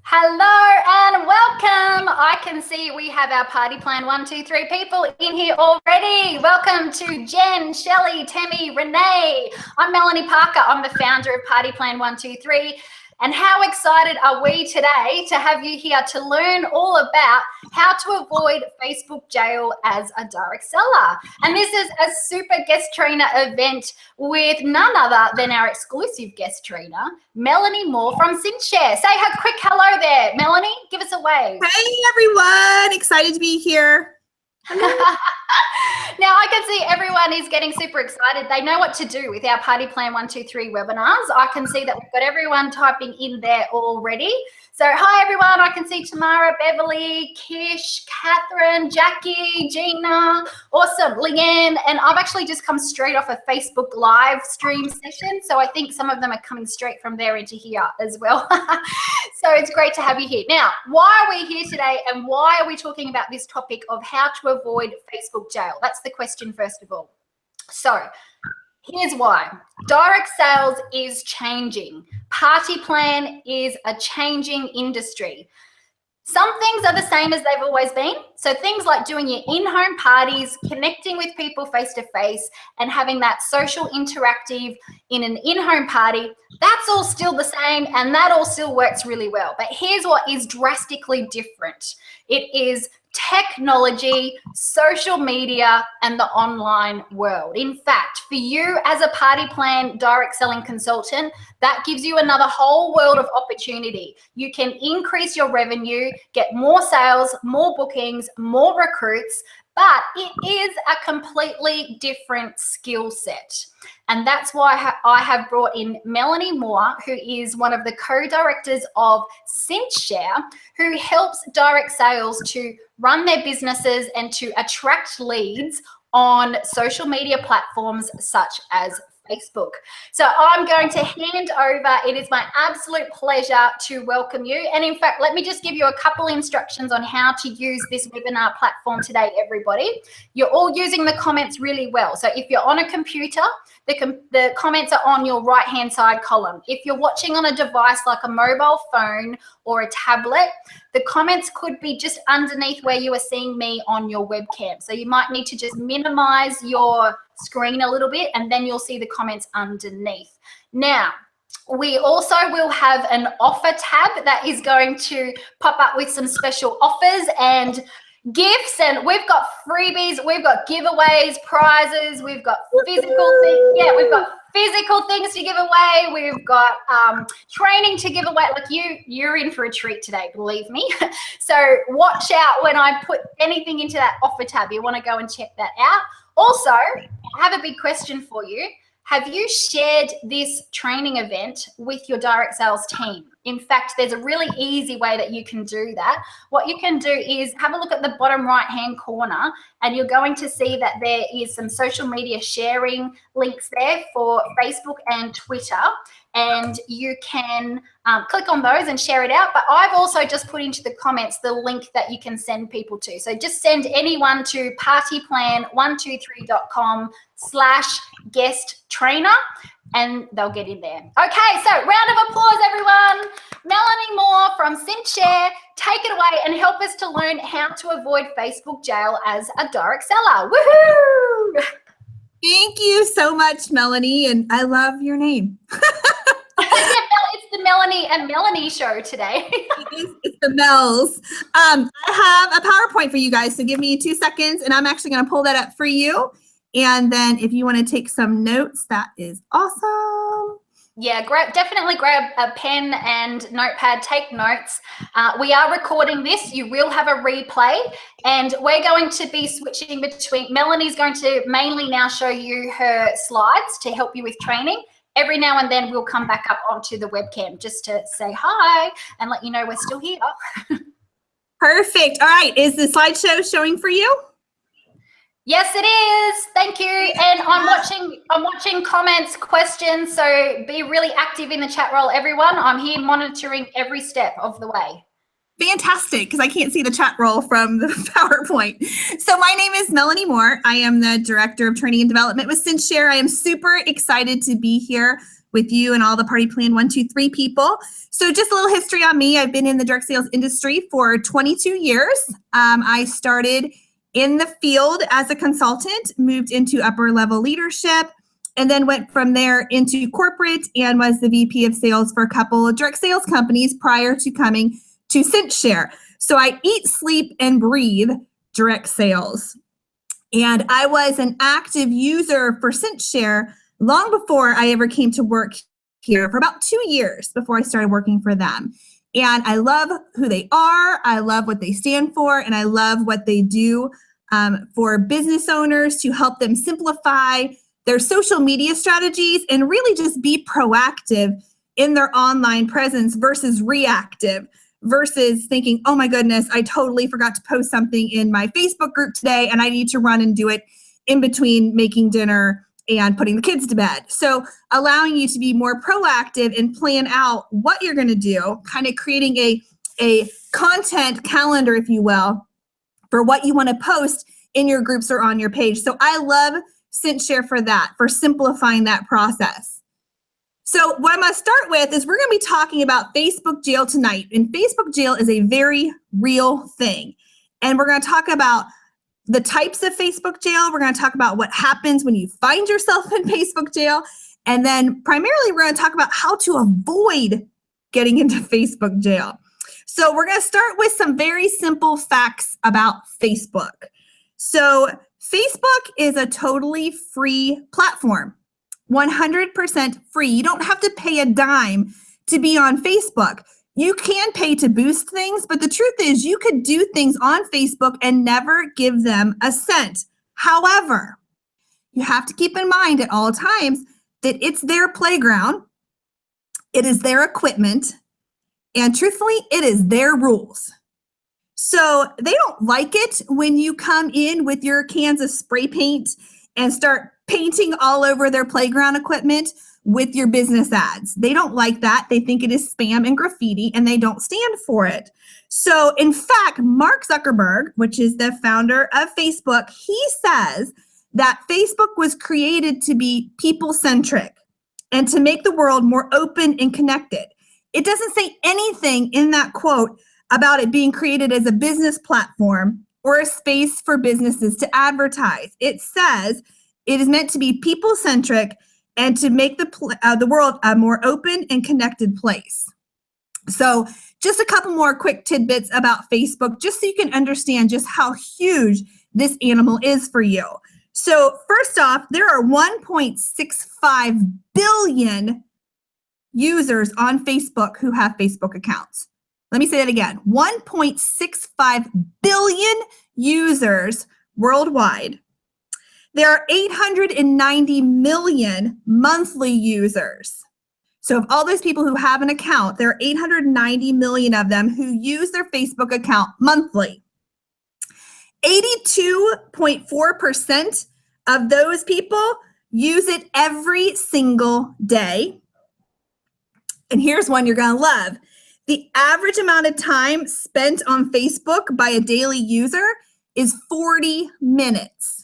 Hello and welcome. I can see we have our party plan 1, 2, 3 people in here already. Welcome to Jen, Shelley, Tammy, Renee. I'm Melanie Parker. I'm the founder of Party Plan 1, 2, 3. And how excited are we today to have you here to learn all about how to avoid Facebook jail as a direct seller. And this is a super guest trainer event with none other than our exclusive guest trainer, Melanie Moore from CINCHSHARE. Say a quick hello there, Melanie. Give us a wave. Hey, everyone. Excited to be here. Now I can see everyone is getting super excited. They know what to do with our Party Plan 1, 2, 3 webinars. I can see that we've got everyone typing in there already. So hi everyone, I can see Tamara, Beverly, Kish, Catherine, Jackie, Gina, awesome, Leanne, and I've actually just come straight off a Facebook live stream session, so I think some of them are coming straight from there into here as well. So it's great to have you here. Now, why are we here today and why are we talking about this topic of how to avoid Facebook jail? That's the question first of all. So here's why. Direct sales is changing. Party plan is a changing industry. Some things are the same as they've always been. So things like doing your in-home parties, connecting with people face-to-face, and having that social interactive in an in-home party, that's all still the same and that all still works really well. But here's what is drastically different. It is technology, social media, and the online world. In fact, for you as a party plan direct selling consultant, that gives you another whole world of opportunity. You can increase your revenue, get more sales, more bookings, more recruits, but it is a completely different skill set. And that's why I have brought in Melanie Moore, who is one of the co-directors of CINCHSHARE, who helps direct sales to run their businesses and to attract leads on social media platforms such as Facebook. So I'm going to hand over. It is my absolute pleasure to welcome you. And in fact, let me just give you a couple instructions on how to use this webinar platform today, everybody. You're all using the comments really well. So if you're on a computer, the comments are on your right-hand side column. If you're watching on a device like a mobile phone or a tablet, the comments could be just underneath where you are seeing me on your webcam. So you might need to just minimize your screen a little bit and then you'll see the comments underneath. Now, we also will have an offer tab that is going to pop up with some special offers and gifts, and we've got freebies, we've got giveaways, prizes, we've got physical things. Yeah, we've got physical things to give away. We've got training to give away. Like you're in for a treat today, believe me. So watch out when I put anything into that offer tab. You want to go and check that out. Also, I have a big question for you. Have you shared this training event with your direct sales team? In fact, there's a really easy way that you can do that. What you can do is have a look at the bottom right-hand corner and you're going to see that there is some social media sharing links there for Facebook and Twitter. And you can click on those and share it out. But I've also just put into the comments the link that you can send people to. So just send anyone to partyplan123.com/guest trainer and they'll get in there. Okay, so round of applause, everyone. Melanie Moore from CINCHSHARE, take it away and help us to learn how to avoid Facebook jail as a direct seller. Woohoo! Thank you so much, Melanie, and I love your name. It's the Melanie and Melanie show today. It's the Mel's. I have a PowerPoint for you guys, so give me 2 seconds, and I'm actually going to pull that up for you. And then if you want to take some notes, that is awesome. Yeah, definitely grab a pen and notepad, take notes. We are recording this. You will have a replay, and we're going to be switching between. Melanie's going to mainly now show you her slides to help you with training. Every now and then we'll come back up onto the webcam just to say hi and let you know we're still here. Perfect. All right. Is the slideshow showing for you? Yes, it is. Thank you. And I'm watching comments, questions. So be really active in the chat roll, everyone. I'm here monitoring every step of the way. Fantastic, because I can't see the chat roll from the PowerPoint. So my name is Melanie Moore. I am the Director of Training and Development with CINCHSHARE. I am super excited to be here with you and all the Party Plan 123 people. So just a little history on me. I've been in the direct sales industry for 22 years. I started in the field as a consultant, moved into upper level leadership, and then went from there into corporate and was the VP of sales for a couple of direct sales companies prior to coming to CINCHSHARE. So I eat, sleep, and breathe direct sales. And I was an active user for CINCHSHARE long before I ever came to work here, for about 2 years before I started working for them. And I love who they are, I love what they stand for, and I love what they do for business owners to help them simplify their social media strategies and really just be proactive in their online presence versus reactive, versus thinking, oh my goodness, I totally forgot to post something in my Facebook group today and I need to run and do it in between making dinner and putting the kids to bed. So allowing you to be more proactive and plan out what you're going to do, kind of creating a content calendar, if you will, for what you want to post in your groups or on your page. So I love CINCHSHARE for that, for simplifying that process. So what I'm going to start with is we're going to be talking about Facebook jail tonight. And Facebook jail is a very real thing. And we're going to talk about the types of Facebook jail. We're going to talk about what happens when you find yourself in Facebook jail. And then primarily we're going to talk about how to avoid getting into Facebook jail. So we're going to start with some very simple facts about Facebook. So Facebook is a totally free platform. 100% free. You don't have to pay a dime to be on Facebook. You can pay to boost things, but the truth is you could do things on Facebook and never give them a cent. However, you have to keep in mind at all times that it's their playground, it is their equipment, and truthfully, it is their rules. So they don't like it when you come in with your cans of spray paint and start painting all over their playground equipment with your business ads. They don't like that. They think it is spam and graffiti, and they don't stand for it. So in fact, Mark Zuckerberg, which is the founder of Facebook, he says that Facebook was created to be people-centric and to make the world more open and connected. It doesn't say anything in that quote about it being created as a business platform or a space for businesses to advertise. It says it is meant to be people-centric and to make the world a more open and connected place. So just a couple more quick tidbits about Facebook, just so you can understand just how huge this animal is for you. So first off, there are 1.65 billion users on Facebook who have Facebook accounts. Let me say that again, 1.65 billion users worldwide. There are 890 million monthly users. So of all those people who have an account, there are 890 million of them who use their Facebook account monthly. 82.4% of those people use it every single day. And here's one you're going to love. The average amount of time spent on Facebook by a daily user is 40 minutes.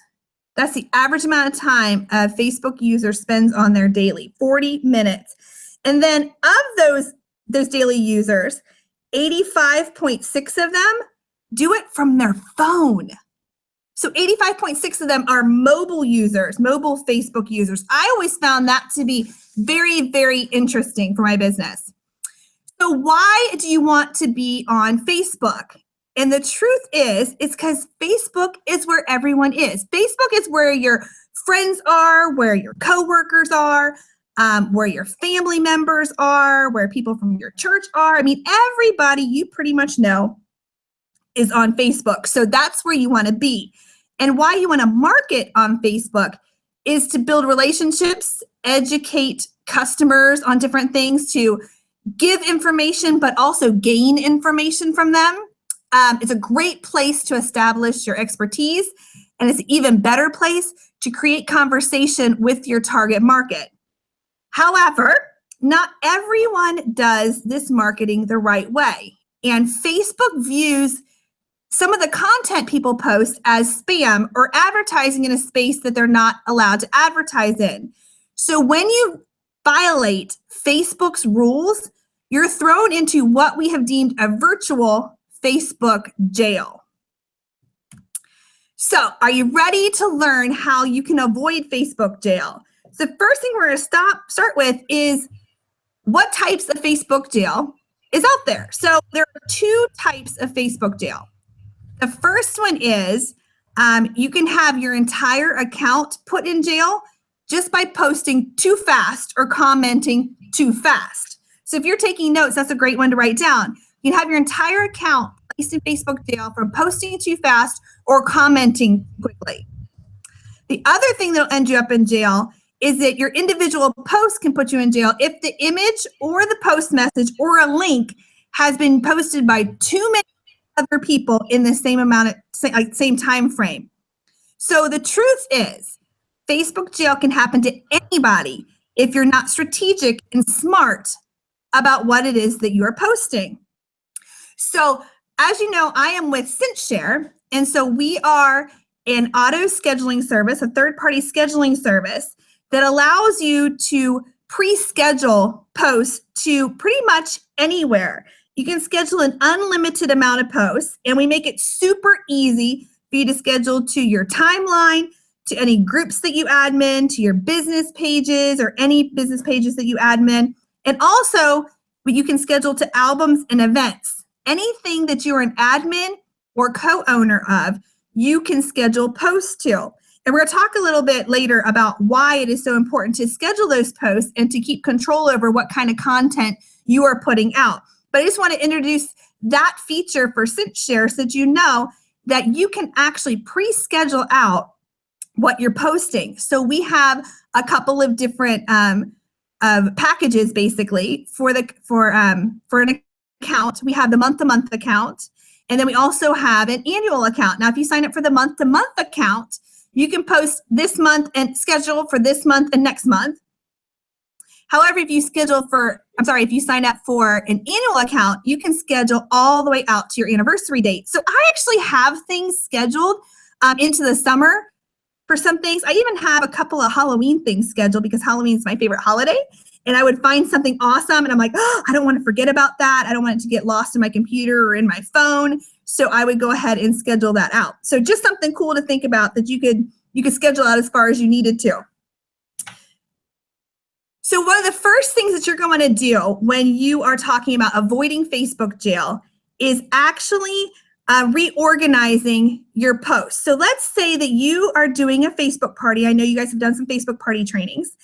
That's the average amount of time a Facebook user spends on their daily, 40 minutes. And then of those daily users, 85.6 of them do it from their phone. So 85.6 of them are mobile users, mobile Facebook users. I always found that to be very, very interesting for my business. So why do you want to be on Facebook? And the truth is, it's because Facebook is where everyone is. Facebook is where your friends are, where your coworkers are, where your family members are, where people from your church are. I mean, everybody you pretty much know is on Facebook. So that's where you want to be. And why you want to market on Facebook is to build relationships, educate customers on different things, to give information, but also gain information from them. It's a great place to establish your expertise, and it's an even better place to create conversation with your target market. However, not everyone does this marketing the right way, and Facebook views some of the content people post as spam or advertising in a space that they're not allowed to advertise in. So when you violate Facebook's rules, you're thrown into what we have deemed a virtual Facebook jail. So, are you ready to learn how you can avoid Facebook jail? So, the first thing we're going to start with is what types of Facebook jail is out there. So, there are two types of Facebook jail. The first one is you can have your entire account put in jail just by posting too fast or commenting too fast. So if you're taking notes, that's a great one to write down. You can have your entire account placed in Facebook jail for posting too fast or commenting quickly. The other thing that'll end you up in jail is that your individual post can put you in jail if the image or the post message or a link has been posted by too many other people in the same time frame. So the truth is, Facebook jail can happen to anybody if you're not strategic and smart about what it is that you're posting. So as you know, I am with CINCHSHARE, and so we are an auto scheduling service, a third-party scheduling service that allows you to pre-schedule posts to pretty much anywhere. You can schedule an unlimited amount of posts, and we make it super easy for you to schedule to your timeline, to any groups that you admin, to your business pages or any business pages that you admin. And also, you can schedule to albums and events. Anything that you're an admin or co-owner of, you can schedule posts to. And we're going to talk a little bit later about why it is so important to schedule those posts and to keep control over what kind of content you are putting out. But I just want to introduce that feature for CINCHSHARE so that you know that you can actually pre-schedule out what you're posting. So we have a couple of different packages basically for an account. We have the month-to-month account, and then we also have an annual account. Now, if you sign up for the month-to-month account, you can post this month and schedule for this month and next month. However, if you sign up for an annual account, you can schedule all the way out to your anniversary date. So I actually have things scheduled into the summer for some things. I even have a couple of Halloween things scheduled because Halloween is my favorite holiday. And I would find something awesome and I'm like, oh, I don't want to forget about that. I don't want it to get lost in my computer or in my phone. So I would go ahead and schedule that out. So just something cool to think about that you could schedule out as far as you needed to. So one of the first things that you're going to do when you are talking about avoiding Facebook jail is actually reorganizing your posts. So let's say that you are doing a Facebook party. I know you guys have done some Facebook party trainings.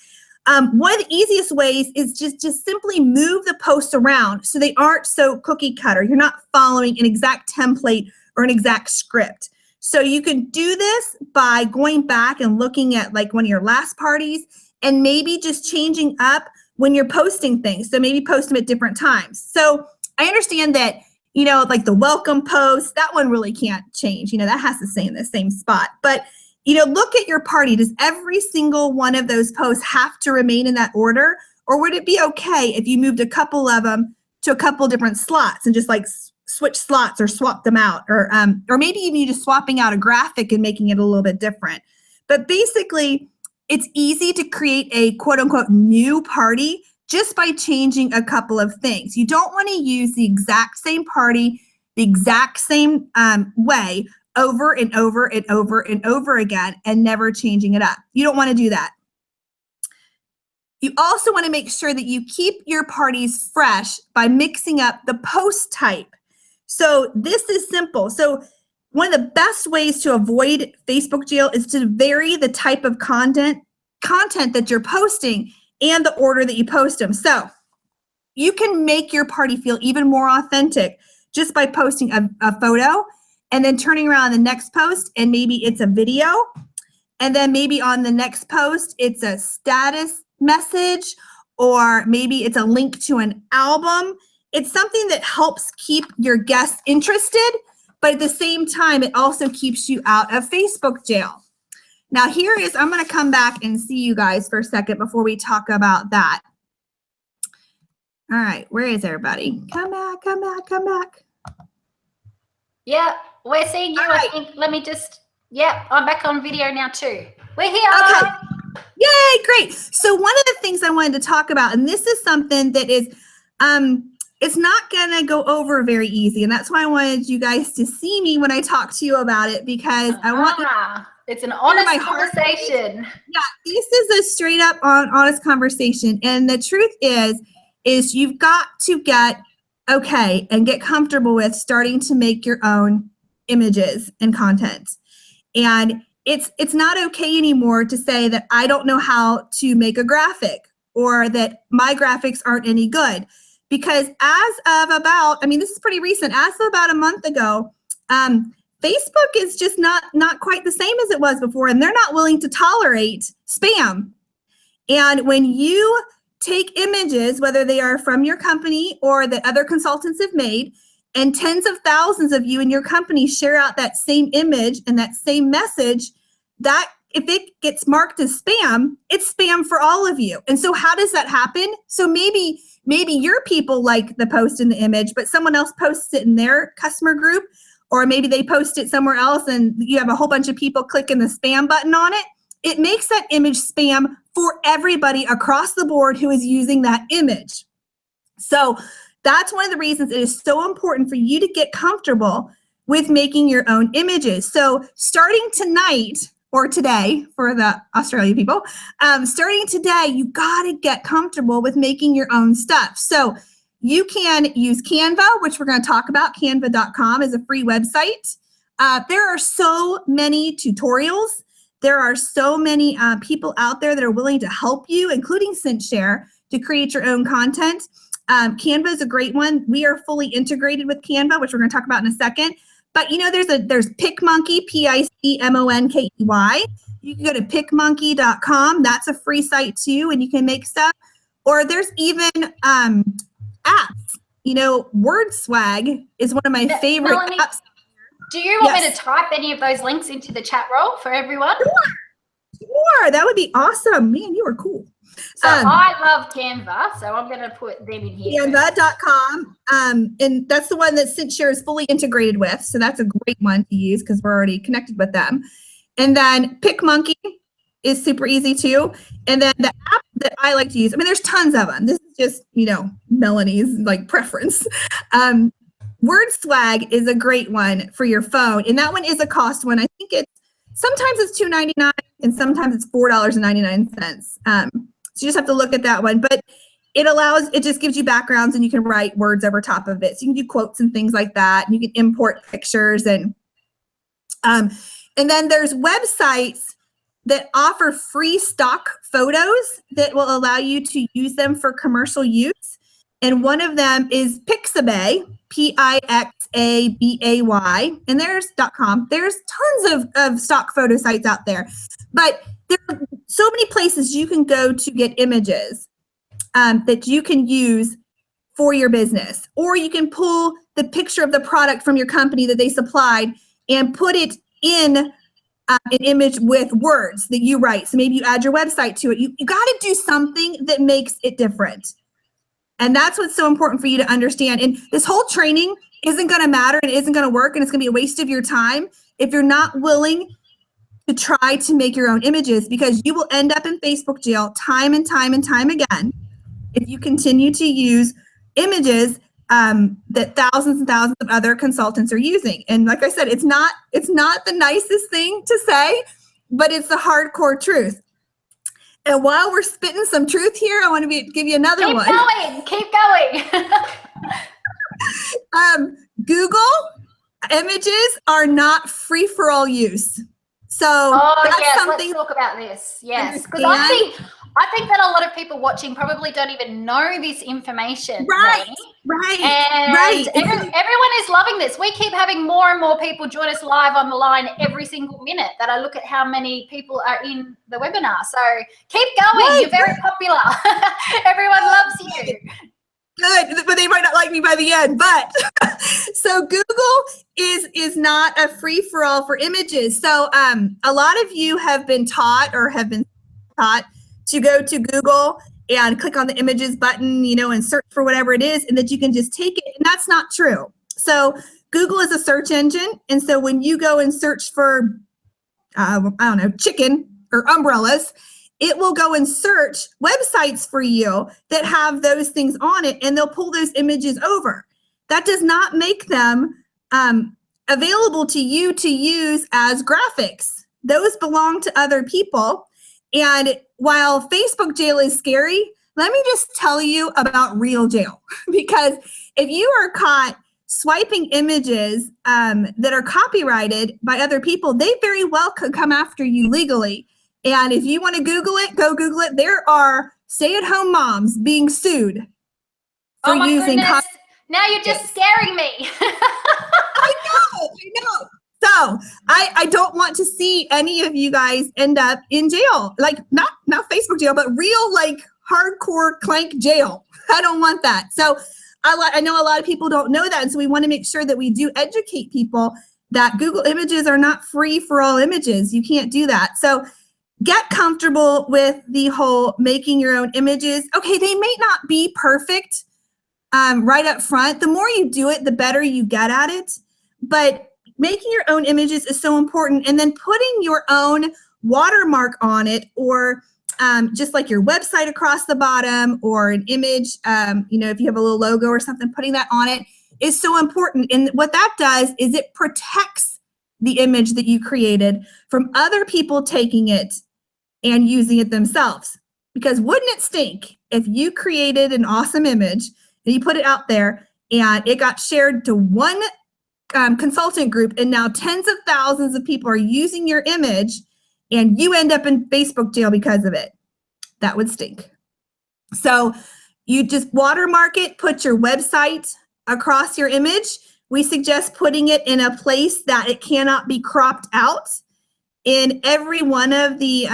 One of the easiest ways is just simply move the posts around so they aren't so cookie cutter. You're not following an exact template or an exact script. So you can do this by going back and looking at like one of your last parties and maybe just changing up when you're posting things. So maybe post them at different times. So I understand that, you know, like the welcome post, that one really can't change. You know, that has to stay in the same spot. But, you know, look at your party. Does every single one of those posts have to remain in that order? Or would it be okay if you moved a couple of them to a couple different slots and just like switch slots or swap them out? Or maybe even you just swapping out a graphic and making it a little bit different. But basically, it's easy to create a quote unquote new party just by changing a couple of things. You don't want to use the exact same party, the exact same way over and over and over and over again and never changing it up. You don't want to do that. You also want to make sure that you keep your parties fresh by mixing up the post type. So this is simple. So one of the best ways to avoid Facebook jail is to vary the type of content that you're posting and the order that you post them. So you can make your party feel even more authentic just by posting a photo and then turning around the next post and maybe it's a video. And then maybe on the next post, it's a status message or maybe it's a link to an album. It's something that helps keep your guests interested, but at the same time, it also keeps you out of Facebook jail. Now I'm going to come back and see you guys for a second before we talk about that. All right, where is everybody? Come back, come back, come back. Yeah, we're seeing you. Right. I think, I'm back on video now too. We're here. Okay, Yay, great. So one of the things I wanted to talk about, and this is something that is, it's not going to go over very easy. And that's why I wanted you guys to see me when I talk to you about it, because I want it's an honest conversation. Yeah, this is a straight up honest conversation. And the truth is you've got to get okay and get comfortable with starting to make your own images and content. And it's not okay anymore to say that I don't know how to make a graphic or that my graphics aren't any good. Because as of about, I mean, this is pretty recent, as of about a month ago, Facebook is just not quite the same as it was before, and they're not willing to tolerate spam. And when you take images, whether they are from your company or that other consultants have made, and tens of thousands of you in your company share out that same image and that same message, that if it gets marked as spam, it's spam for all of you. And so how does that happen? So maybe your people like the post in the image, but someone else posts it in their customer group, or maybe they post it somewhere else and you have a whole bunch of people clicking the spam button on it. It makes that image spam for everybody across the board who is using that image. So that's one of the reasons it is so important for you to get comfortable with making your own images. So starting tonight, or today for the Australia people, starting today, you gotta get comfortable with making your own stuff. So you can use Canva, which we're gonna talk about. Canva.com is a free website. There are so many tutorials. There are so many people out there that are willing to help you, including CINCHSHARE, to create your own content. Canva is a great one. We are fully integrated with Canva, which we're going to talk about in a second. But you know, there's PicMonkey, PICMONKEY. You can go to picmonkey.com. That's a free site too, and you can make stuff. Or there's even apps. You know, WordSwag is one of my favorite Melanie, apps. Do you want me to type any of those links into the chat roll for everyone? Sure, that would be awesome. Man, you are cool. So I love Canva, so I'm going to put them in here. Canva.com, and that's the one that CINCHSHARE is fully integrated with, so that's a great one to use because we're already connected with them. And then PicMonkey is super easy too. And then the app that I like to use, I mean, there's tons of them. This is just, you know, Melanie's like preference. WordSwag is a great one for your phone, and that one is a cost one. I think sometimes it's $2.99 and sometimes it's $4.99. So you just have to look at that one, but it just gives you backgrounds and you can write words over top of it. So you can do quotes and things like that. And you can import pictures and then there's websites that offer free stock photos that will allow you to use them for commercial use. And one of them is Pixabay, Pixabay, and there's .com. There's tons of stock photo sites out there, but there are so many places you can go to get images that you can use for your business. Or you can pull the picture of the product from your company that they supplied and put it in an image with words that you write. So maybe you add your website to it. You got to do something that makes it different. And that's what's so important for you to understand. And this whole training isn't going to matter and isn't going to work, and it's going to be a waste of your time if you're not willing to try to make your own images, because you will end up in Facebook jail time and time and time again if you continue to use images that thousands and thousands of other consultants are using. And like I said, it's not the nicest thing to say, but it's the hardcore truth. And while we're spitting some truth here, I want to give you another one. Keep going. Google images are not free for all use. So let's talk about this. Yes, because I think that a lot of people watching probably don't even know this information. Right. Everyone is loving this. We keep having more and more people join us live on the line every single minute that I look at how many people are in the webinar. So keep going. Right. You're very popular. Everyone loves you. Good, but they might not like me by the end. But so Google is not a free-for-all for images. So a lot of you have been taught to go to Google and click on the images button, you know, and search for whatever it is, and that you can just take it. And that's not true. So Google is a search engine, and so when you go and search for, I don't know, chicken or umbrellas, it will go and search websites for you that have those things on it, and they'll pull those images over. That does not make them available to you to use as graphics. Those belong to other people. And while Facebook jail is scary, let me just tell you about real jail. Because if you are caught swiping images that are copyrighted by other people, they very well could come after you legally. And if you want to Google it, go Google it. There are stay-at-home moms being sued for oh my using goodness. Now you're just scaring me. I know. So I don't want to see any of you guys end up in jail, like not Facebook jail, but real like hardcore clank jail. I don't want that. So I know a lot of people don't know that. And so we want to make sure that we do educate people that Google Images are not free for all images. You can't do that. So get comfortable with the whole making your own images. Okay, they may not be perfect right up front. The more you do it, the better you get at it. But making your own images is so important. And then putting your own watermark on it, or just like your website across the bottom, or an image, if you have a little logo or something, putting that on it is so important. And what that does is it protects the image that you created from other people taking it and using it themselves. Because wouldn't it stink if you created an awesome image and you put it out there and it got shared to one consultant group, and now tens of thousands of people are using your image and you end up in Facebook jail because of it? That would stink. So you just watermark it, put your website across your image. We suggest putting it in a place that it cannot be cropped out. In every one of the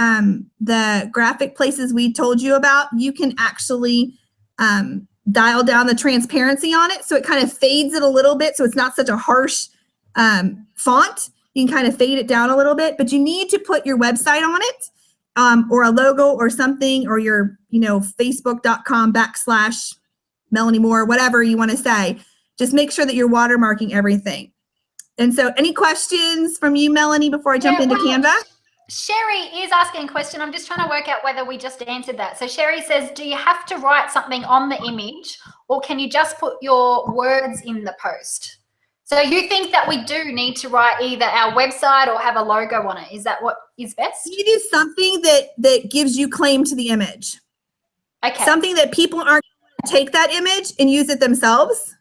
graphic places we told you about, you can actually dial down the transparency on it. So it kind of fades it a little bit. So it's not such a harsh font. You can kind of fade it down a little bit, but you need to put your website on it, or a logo or something, or your, facebook.com/Melanie Moore, whatever you want to say. Just make sure that you're watermarking everything. And so any questions from you, Melanie, before I jump into Canva? Sherry is asking a question. I'm just trying to work out whether we just answered that. So Sherry says, do you have to write something on the image, or can you just put your words in the post? So you think that we do need to write either our website or have a logo on it? Is that what is best? You do something that gives you claim to the image. Okay. Something that people aren't going to take that image and use it themselves.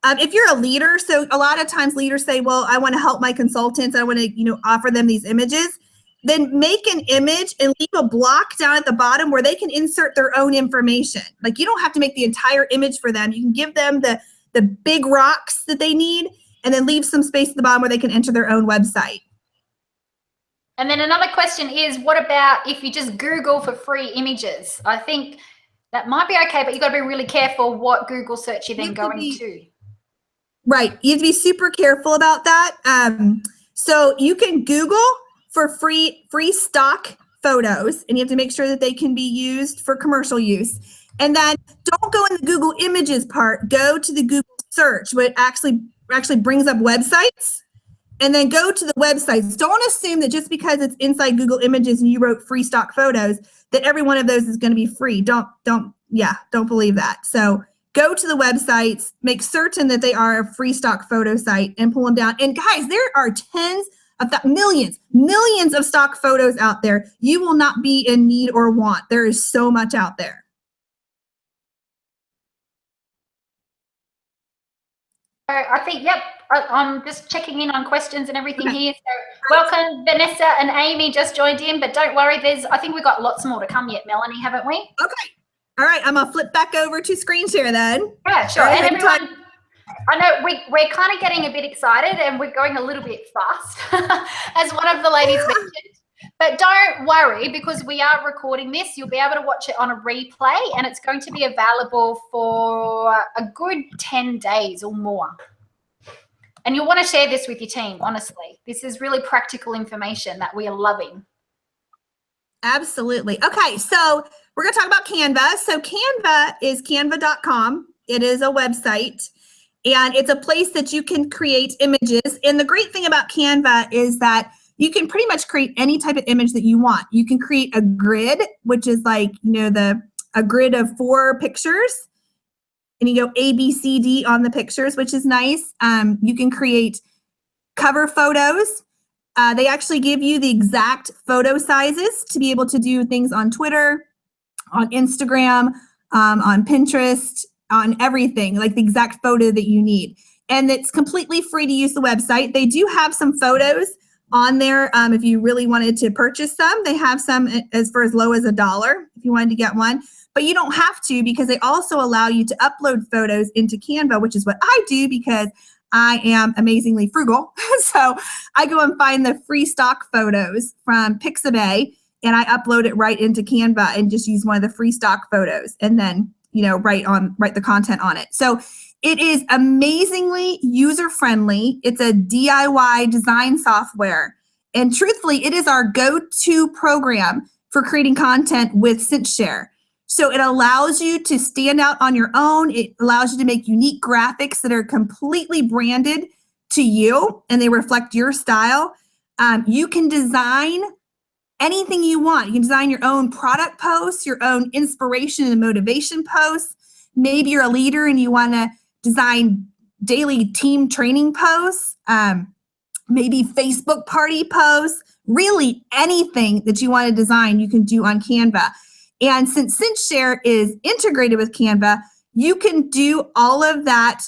If you're a leader, so a lot of times leaders say, well, I want to help my consultants. I want to, offer them these images. Then make an image and leave a block down at the bottom where they can insert their own information. Like, you don't have to make the entire image for them. You can give them the big rocks that they need, and then leave some space at the bottom where they can enter their own website. And then another question is, what about if you just Google for free images? I think that might be okay, but you've got to be really careful what Google search you're then going to. Right. You have to be super careful about that. So you can Google for free stock photos, and you have to make sure that they can be used for commercial use. And then don't go in the Google Images part. Go to the Google search, where it actually brings up websites, and then go to the websites. Don't assume that just because it's inside Google Images and you wrote free stock photos that every one of those is going to be free. Don't believe that. So go to the websites, make certain that they are a free stock photo site, and pull them down. And guys, there are millions of stock photos out there. You will not be in need or want. There is so much out there. I think, yep, I'm just checking in on questions and everything here. So welcome, Vanessa and Amy just joined in, but don't worry, I think we've got lots more to come yet, Melanie, haven't we? Okay. All right, I'm gonna flip back over to screen share then. Yeah, sure. And everyone, I know we're kind of getting a bit excited and we're going a little bit fast, as one of the ladies mentioned. But don't worry, because we are recording this. You'll be able to watch it on a replay, and it's going to be available for a good 10 days or more. And you'll want to share this with your team, honestly. This is really practical information that we are loving. Absolutely. Okay, so we're going to talk about Canva. So Canva is canva.com. It is a website, and it's a place that you can create images. And the great thing about Canva is that you can pretty much create any type of image that you want. You can create a grid, which is like, a grid of 4 pictures, and you go A, B, C, D on the pictures, which is nice. You can create cover photos. They actually give you the exact photo sizes to be able to do things on Twitter, on Instagram, on Pinterest, on everything, like the exact photo that you need. And it's completely free to use the website. They do have some photos on there if you really wanted to purchase some. They have some for as low as $1 if you wanted to get one. But you don't have to, because they also allow you to upload photos into Canva, which is what I do because I am amazingly frugal. So I go and find the free stock photos from Pixabay, and I upload it right into Canva and just use one of the free stock photos, and then write the content on it. So it is amazingly user-friendly. It's a DIY design software. And truthfully, it is our go-to program for creating content with CINCHSHARE. So it allows you to stand out on your own. It allows you to make unique graphics that are completely branded to you, and they reflect your style. You can design anything you want. You can design your own product posts, your own inspiration and motivation posts. Maybe you're a leader and you want to design daily team training posts, maybe Facebook party posts, really anything that you want to design, you can do on Canva. And since CINCHSHARE is integrated with Canva, you can do all of that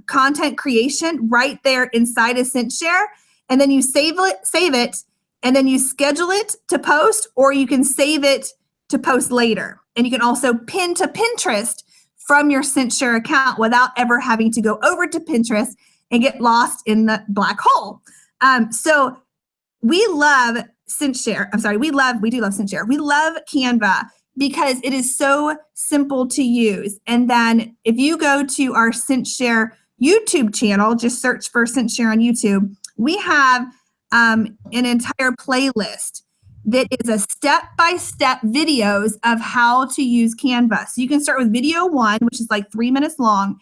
content creation right there inside of CINCHSHARE, and then you save it, and then you schedule it to post, or you can save it to post later. And you can also pin to Pinterest from your CINCHSHARE account without ever having to go over to Pinterest and get lost in the black hole. So we love CINCHSHARE. We do love CINCHSHARE. We love Canva because it is so simple to use. And then if you go to our CINCHSHARE YouTube channel, just search for CINCHSHARE on YouTube, we have an entire playlist that is a step-by-step videos of how to use Canva. So you can start with video 1, which is like 3 minutes long.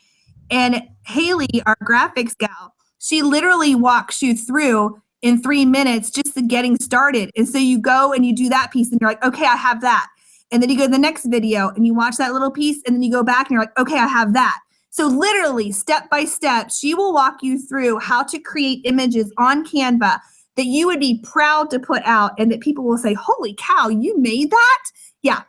And Haley, our graphics gal, she literally walks you through in 3 minutes just the getting started. And so you go and you do that piece and you're like, okay, I have that. And then you go to the next video and you watch that little piece, and then you go back and you're like, okay, I have that. So literally step by step, she will walk you through how to create images on Canva that you would be proud to put out, and that people will say, holy cow, you made that? Yeah.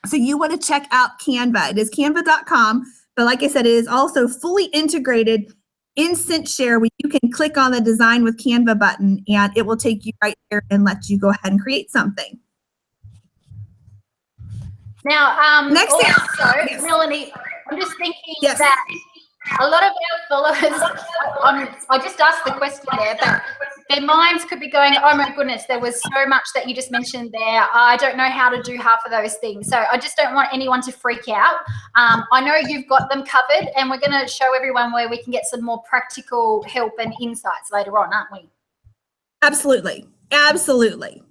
So you want to check out Canva. It is canva.com. But like I said, it is also fully integrated in CINCHSHARE, where you can click on the Design with Canva button, and it will take you right there and let you go ahead and create something. Now, next also, yes. Melanie, I'm just thinking yes. that a lot of our followers, I just asked the question there, but their minds could be going, oh my goodness, there was so much that you just mentioned there. I don't know how to do half of those things. So I just don't want anyone to freak out. I know you've got them covered, and we're going to show everyone where we can get some more practical help and insights later on, aren't we? Absolutely. Absolutely.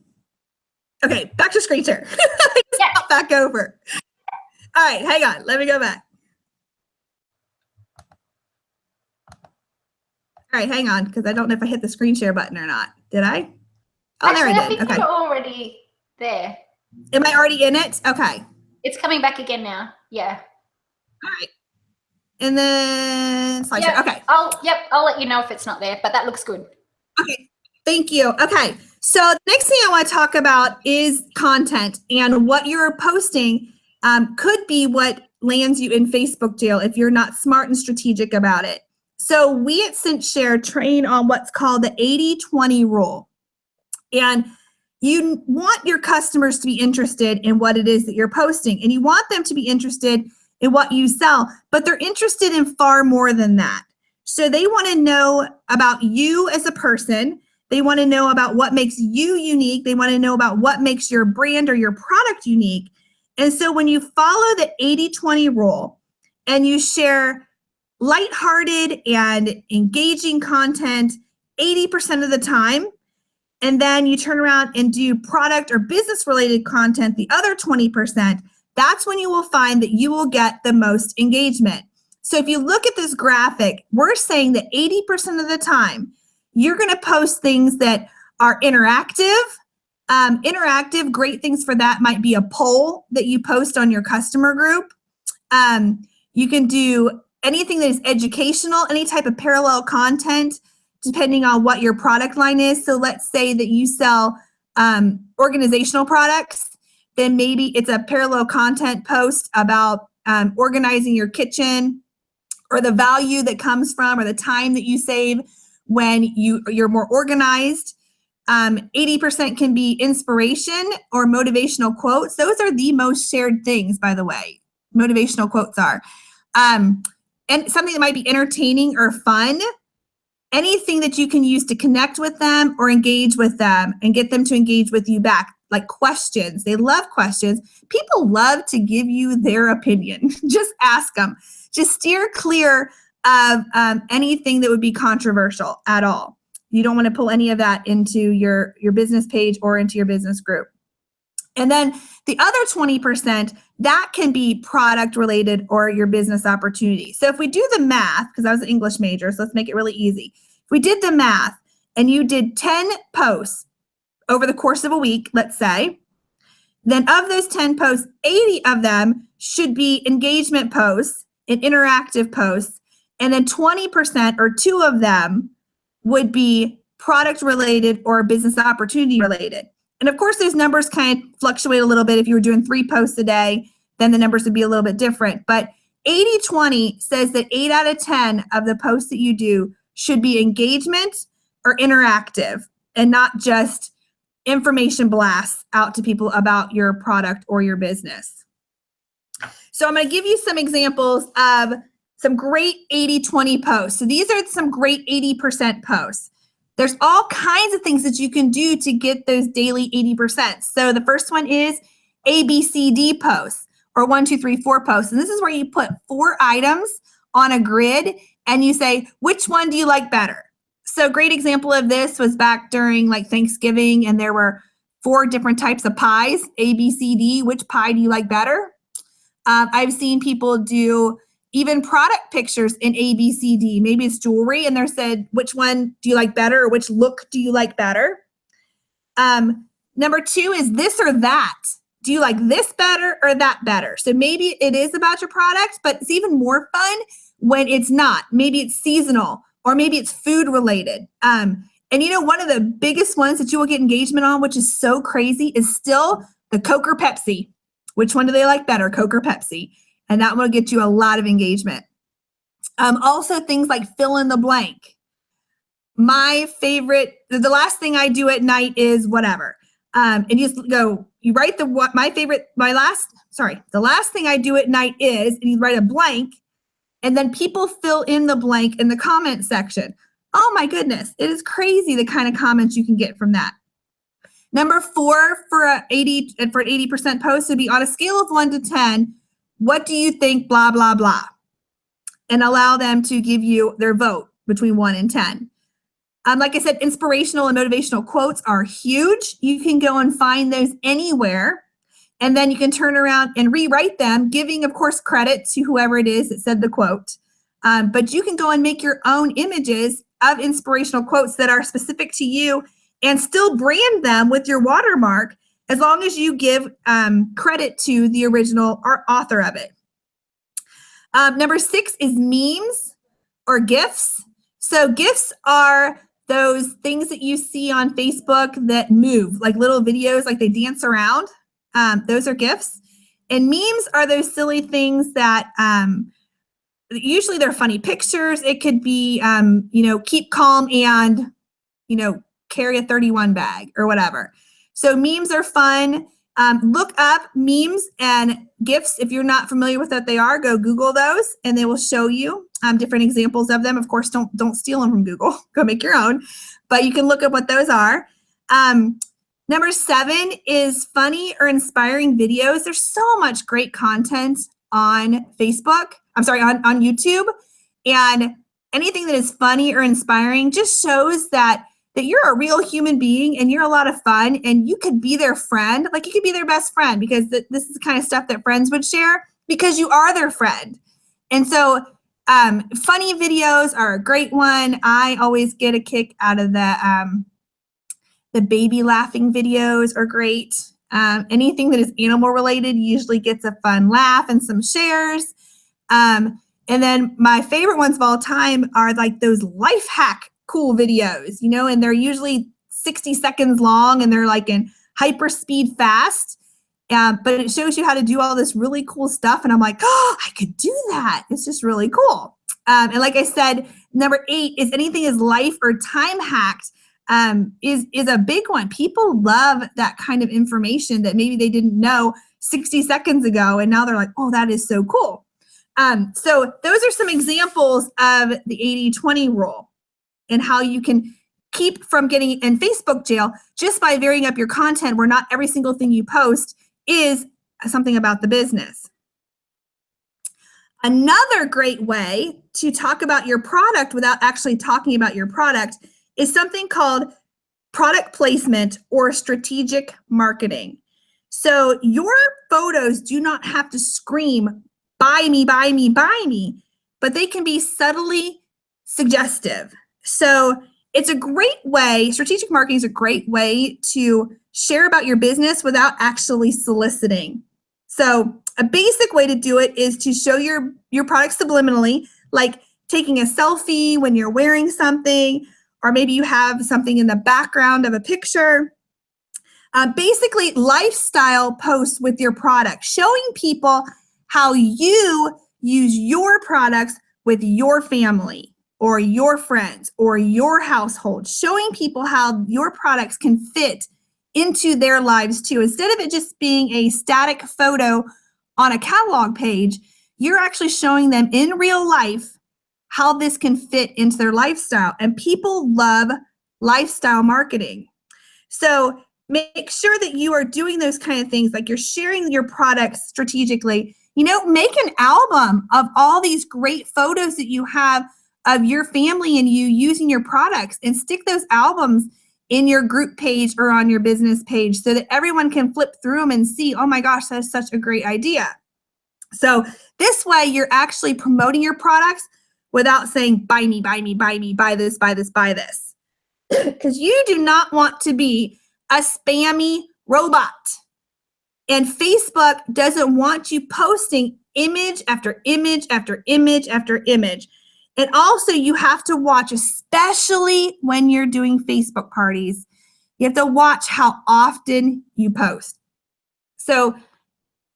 Okay, back to screen share. Yeah. Back over. All right, hang on. Let me go back. All right, hang on, because I don't know if I hit the screen share button or not. Did I? Oh, actually, there I did. I think okay. you're already there. Am I already in it? Okay. It's coming back again now. Yeah. All right. And then slideshow. Yep. Okay. I'll let you know if it's not there, but that looks good. Okay. Thank you. Okay. So the next thing I want to talk about is content, and what you're posting could be what lands you in Facebook jail if you're not smart and strategic about it. So we at CINCHSHARE train on what's called the 80-20 rule. And you want your customers to be interested in what it is that you're posting, and you want them to be interested in what you sell, but they're interested in far more than that. So they want to know about you as a person. They want to know about what makes you unique. They want to know about what makes your brand or your product unique. And so when you follow the 80-20 rule and you share lighthearted and engaging content 80% of the time, and then you turn around and do product or business related content the other 20%, that's when you will find that you will get the most engagement. So if you look at this graphic, we're saying that 80% of the time, you're going to post things that are interactive. Interactive, great things for that might be a poll that you post on your customer group. You can do anything that is educational, any type of parallel content, depending on what your product line is. So let's say that you sell organizational products, then maybe it's a parallel content post about organizing your kitchen, or the value that comes from, or the time that you save when you're more organized. 80% can be inspiration or motivational quotes. Those are the most shared things, by the way. Motivational quotes are. And something that might be entertaining or fun. Anything that you can use to connect with them or engage with them and get them to engage with you back, like questions. They love questions. People love to give you their opinion. Just ask them. Just steer clear of anything that would be controversial at all. You don't want to pull any of that into your business page or into your business group. And then the other 20%, that can be product related or your business opportunity. So if we do the math, because I was an English major, so let's make it really easy. If we did the math and you did 10 posts over the course of a week, let's say, then of those 10 posts, 80 of them should be engagement posts and interactive posts. And then 20% or 2 of them would be product related or business opportunity related. And of course, those numbers kind of fluctuate a little bit. If you were doing 3 posts a day, then the numbers would be a little bit different. But 80-20 says that 8 out of 10 of the posts that you do should be engagement or interactive and not just information blasts out to people about your product or your business. So I'm going to give you some examples of some great 80-20 posts. So these are some great 80% posts. There's all kinds of things that you can do to get those daily 80%. So the first one is ABCD posts, or 1, 2, 3, 4 posts. And this is where you put 4 items on a grid and you say, which one do you like better? So a great example of this was back during like Thanksgiving, and there were 4 different types of pies, A, B, C, D. Which pie do you like better? I've seen people do even product pictures in A, B, C, D. Maybe it's jewelry, and they're said, which one do you like better, or which look do you like better? Number 2 is this or that. Do you like this better or that better? So maybe it is about your product, but it's even more fun when it's not. Maybe it's seasonal, or maybe it's food related. And you know, one of the biggest ones that you will get engagement on, which is so crazy, is still the Coke or Pepsi. Which one do they like better, Coke or Pepsi? And that will get you a lot of engagement. Also things like fill in the blank. My favorite, the last thing I do at night is whatever. And you just go, you write the last thing I do at night is, and you write a blank, and then people fill in the blank in the comment section. Oh my goodness, it is crazy the kind of comments you can get from that. Number 4 for an 80% post would be on a scale of 1 to 10, what do you think, blah, blah, blah? And allow them to give you their vote between 1 and 10. Like I said, inspirational and motivational quotes are huge. You can go and find those anywhere. And then you can turn around and rewrite them, giving, of course, credit to whoever it is that said the quote. But you can go and make your own images of inspirational quotes that are specific to you and still brand them with your watermark, as long as you give credit to the original author of it. Number 6 is memes or GIFs. So GIFs are those things that you see on Facebook that move, like little videos, like they dance around. Those are GIFs. And memes are those silly things that usually they're funny pictures. It could be, keep calm and, carry a 31 bag or whatever. So memes are fun. Look up memes and GIFs. If you're not familiar with what they are, go Google those and they will show you different examples of them. Of course, don't steal them from Google. Go make your own. But you can look up what those are. Number 7 is funny or inspiring videos. There's so much great content on Facebook. I'm sorry, on YouTube. And anything that is funny or inspiring just shows that you're a real human being and you're a lot of fun and you could be their friend. Like you could be their best friend, because this is the kind of stuff that friends would share because you are their friend. And so funny videos are a great one. I always get a kick out of the The baby laughing videos are great. Anything that is animal related usually gets a fun laugh and some shares. And then my favorite ones of all time are like those life hack cool videos, you know, and they're usually 60 seconds long and they're like in hyper speed fast. But it shows you how to do all this really cool stuff. And I'm like, oh, I could do that. It's just really cool. And like I said, number 8 is anything is life or time hacked. Is a big one. People love that kind of information that maybe they didn't know 60 seconds ago, and now they're like, oh, that is so cool. So those are some examples of the 80-20 rule and how you can keep from getting in Facebook jail just by varying up your content where not every single thing you post is something about the business. Another great way to talk about your product without actually talking about your product is something called product placement or strategic marketing. So your photos do not have to scream, buy me, buy me, buy me, but they can be subtly suggestive. So it's a great way, strategic marketing is a great way to share about your business without actually soliciting. So a basic way to do it is to show your product subliminally, like taking a selfie when you're wearing something, or maybe you have something in the background of a picture. Basically, lifestyle posts with your product, showing people how you use your products with your family or your friends or your household, showing people how your products can fit into their lives too. Instead of it just being a static photo on a catalog page, you're actually showing them in real life how this can fit into their lifestyle. And people love lifestyle marketing. So make sure that you are doing those kind of things, like you're sharing your products strategically. You know, make an album of all these great photos that you have of your family and you using your products, and stick those albums in your group page or on your business page so that everyone can flip through them and see, oh my gosh, that's such a great idea. So this way you're actually promoting your products without saying, buy me, buy me, buy me, buy this, buy this, buy this. Because you do not want to be a spammy robot. And Facebook doesn't want you posting image after image after image after image. And also you have to watch, especially when you're doing Facebook parties, you have to watch how often you post. So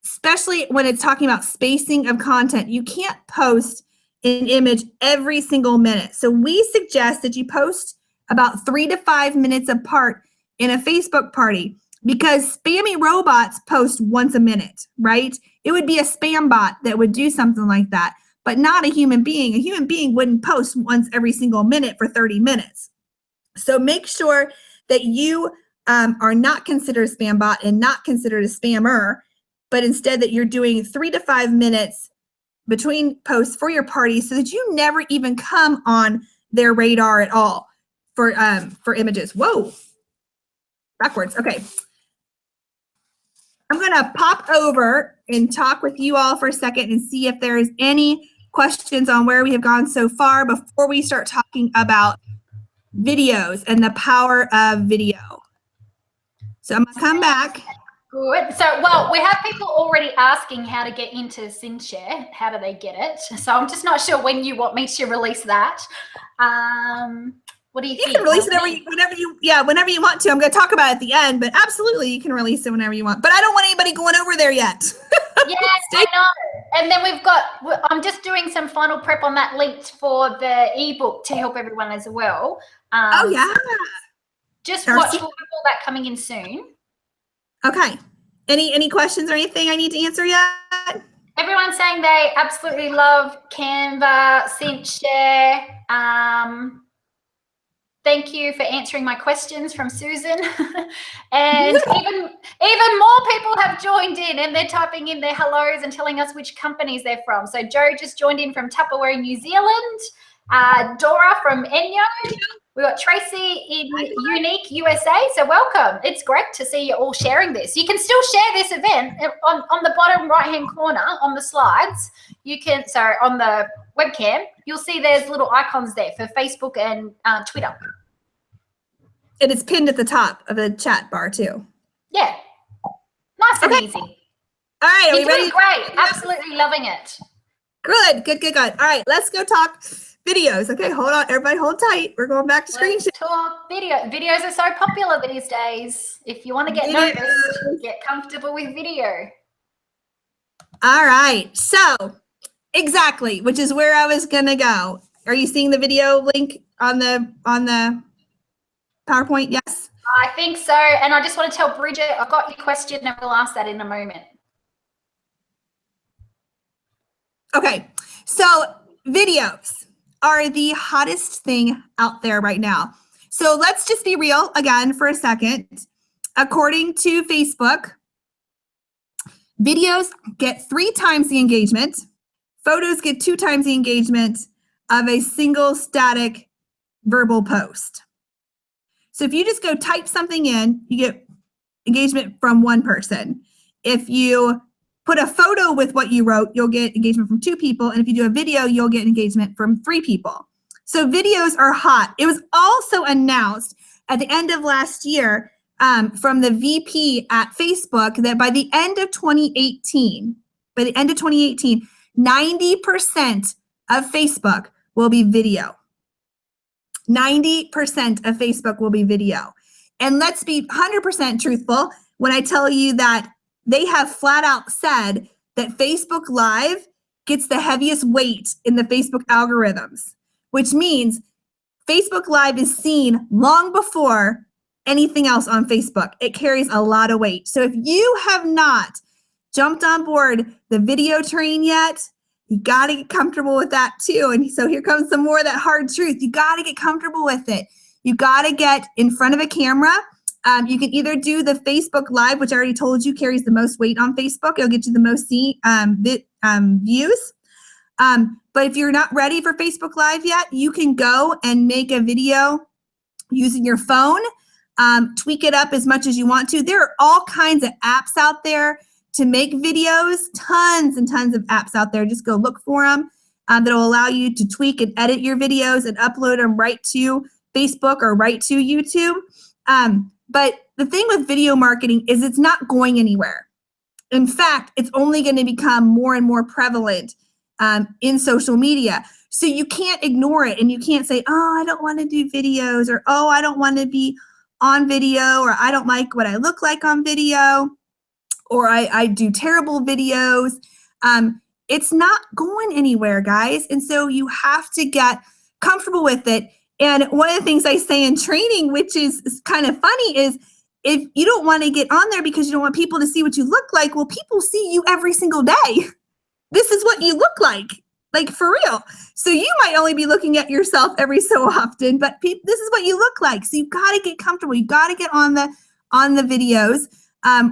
especially when it's talking about spacing of content, you can't post an image every single minute. So we suggest that you post about 3 to 5 minutes apart in a Facebook party, because spammy robots post once a minute, right? It would be a spam bot that would do something like that, but not a human being. A human being wouldn't post once every single minute for 30 minutes. So make sure that you are not considered a spam bot and not considered a spammer, but instead that you're doing 3 to 5 minutes between posts for your party so that you never even come on their radar at all for images. Whoa, backwards. Okay. I'm going to pop over and talk with you all for a second and see if there's any questions on where we have gone so far before we start talking about videos and the power of video. So I'm going to come back. Good. So, well, we have people already asking how to get into CINCHSHARE. How do they get it? So I'm just not sure when you want me to release that. What do you think? You can release it whenever you want to. I'm going to talk about it at the end, but absolutely you can release it whenever you want. But I don't want anybody going over there yet. Yeah, I know. And then I'm just doing some final prep on that link for the ebook to help everyone as well. Oh yeah. Just watch, we'll have all that coming in soon. Okay. Any questions or anything I need to answer yet? Everyone's saying they absolutely love Canva, CINCHSHARE. Thank you for answering my questions from Susan. And even more people have joined in and they're typing in their hellos and telling us which companies they're from. So Joe just joined in from Tupperware, New Zealand. Dora from Enyo. We've got Tracy in Unique, USA. So welcome. It's great to see you all sharing this. You can still share this event on the bottom right-hand corner on the slides. On the webcam, you'll see there's little icons there for Facebook and Twitter. And it's pinned at the top of the chat bar too. Yeah. Nice and easy. All right, are You're we ready? doing great. Absolutely loving it. Good. All right, let's go talk videos. Okay, hold on. Everybody hold tight. We're going back to screen share. Let's talk video. Videos are so popular these days. If you want to get noticed, get comfortable with video. All right, so exactly, which is where I was going to go. Are you seeing the video link on the PowerPoint? Yes. I think so. And I just want to tell Bridget, I've got your question and we'll ask that in a moment. Okay, so videos are the hottest thing out there right now. So let's just be real again for a second. According to Facebook, videos get 3 times the engagement. Photos get 2 times the engagement of a single static verbal post. So if you just go type something in, you get engagement from 1 person. If you put a photo with what you wrote, you'll get engagement from 2 people. And if you do a video, you'll get engagement from 3 people. So videos are hot. It was also announced at the end of last year from the VP at Facebook that by the end of 2018, 90% of Facebook will be video. 90% of Facebook will be video. And let's be 100% truthful when I tell you that they have flat out said that Facebook Live gets the heaviest weight in the Facebook algorithms, which means Facebook Live is seen long before anything else on Facebook. It carries a lot of weight. So if you have not jumped on board the video train yet, you got to get comfortable with that too. And so here comes some more of that hard truth. You got to get comfortable with it. You got to get in front of a camera. You can either do the Facebook Live, which I already told you carries the most weight on Facebook. It'll get you the most views. But if you're not ready for Facebook Live yet, you can go and make a video using your phone. Tweak it up as much as you want to. There are all kinds of apps out there to make videos, tons and tons of apps out there. Just go look for them that'll allow you to tweak and edit your videos and upload them right to Facebook or right to YouTube. But the thing with video marketing is it's not going anywhere. In fact, it's only going to become more and more prevalent in social media. So you can't ignore it and you can't say, oh, I don't want to do videos, or oh, I don't want to be on video, or I don't like what I look like on video, or I do terrible videos. It's not going anywhere, guys. And so you have to get comfortable with it. And one of the things I say in training, which is kind of funny, is if you don't want to get on there because you don't want people to see what you look like, well, people see you every single day. This is what you look like for real. So you might only be looking at yourself every so often, but this is what you look like. So you got to get comfortable. You got to get on the videos.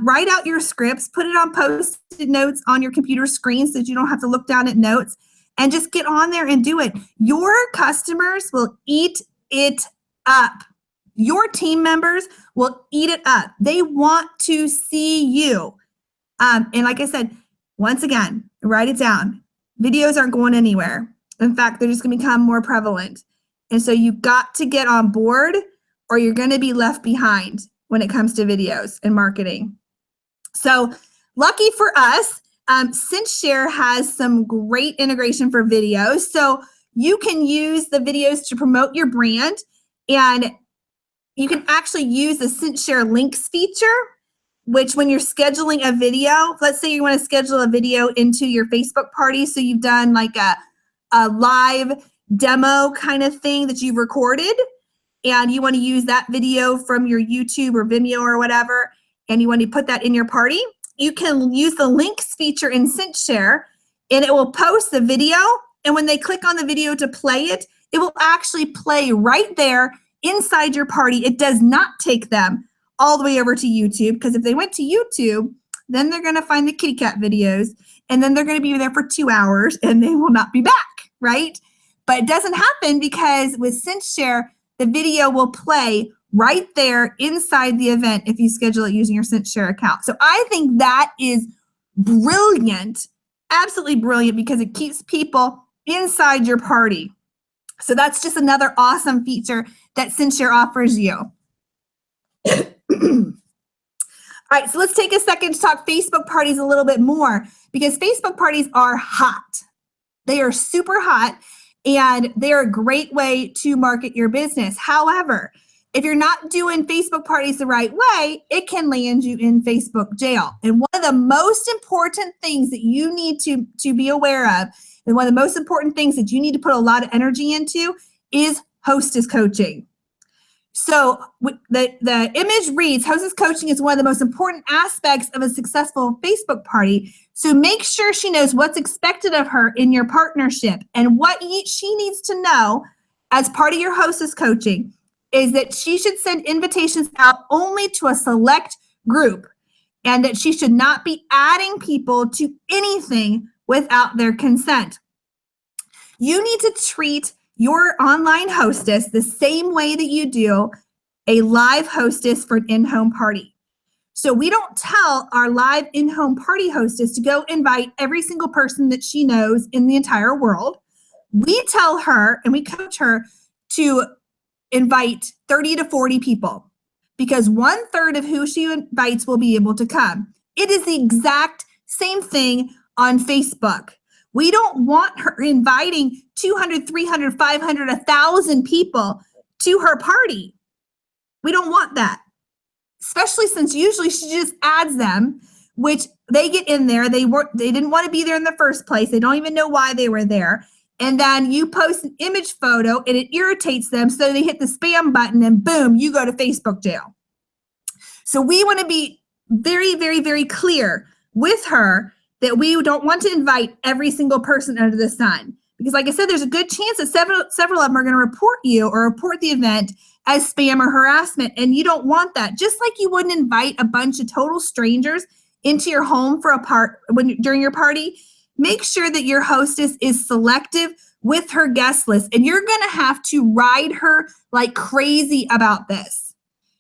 Write out your scripts, put it on Post-it notes on your computer screen so that you don't have to look down at notes, and just get on there and do it. Your customers will eat it up. Your team members will eat it up. They want to see you. And like I said, once again, write it down. Videos aren't going anywhere. In fact, they're just going to become more prevalent. And so you got to get on board or you're going to be left behind when it comes to videos and marketing. So lucky for us, CINCHSHARE has some great integration for videos. So you can use the videos to promote your brand, and you can actually use the CINCHSHARE links feature, which when you're scheduling a video, let's say you want to schedule a video into your Facebook party. So you've done like a live demo kind of thing that you've recorded, and you want to use that video from your YouTube or Vimeo or whatever, and you want to put that in your party, you can use the links feature in CINCHSHARE, and it will post the video. And when they click on the video to play it, it will actually play right there inside your party. It does not take them all the way over to YouTube, because if they went to YouTube, then they're going to find the kitty cat videos, and then they're going to be there for 2 hours and they will not be back, right? But it doesn't happen because with CINCHSHARE, the video will play right there inside the event if you schedule it using your CINCHSHARE account. So I think that is brilliant, absolutely brilliant, because it keeps people inside your party. So that's just another awesome feature that CINCHSHARE offers you. All right, so let's take a second to talk Facebook parties a little bit more, because Facebook parties are hot. They are super hot, and they're a great way to market your business. However, if you're not doing Facebook parties the right way, it can land you in Facebook jail. And one of the most important things that you need to be aware of, and one of the most important things that you need to put a lot of energy into, is hostess coaching. So the image reads, hostess coaching is one of the most important aspects of a successful Facebook party. So make sure she knows what's expected of her in your partnership. And what she needs to know as part of your hostess coaching is that she should send invitations out only to a select group, and that she should not be adding people to anything without their consent. You need to treat your online hostess the same way that you do a live hostess for an in-home party. So we don't tell our live in-home party hostess to go invite every single person that she knows in the entire world. We tell her and we coach her to invite 30 to 40 people, because 1/3 of who she invites will be able to come. It is the exact same thing on Facebook. We don't want her inviting 200, 300, 500, 1,000 people to her party. We don't want that, especially since usually she just adds them, which they get in there. They didn't want to be there in the first place. They don't even know why they were there. And then you post an image photo and it irritates them, so they hit the spam button and boom, you go to Facebook jail. So we want to be very, very, very clear with her that we don't want to invite every single person under the sun. Because like I said, there's a good chance that several of them are going to report you or report the event as spam or harassment. And you don't want that. Just like you wouldn't invite a bunch of total strangers into your home for during your party, make sure that your hostess is selective with her guest list. And you're going to have to ride her like crazy about this.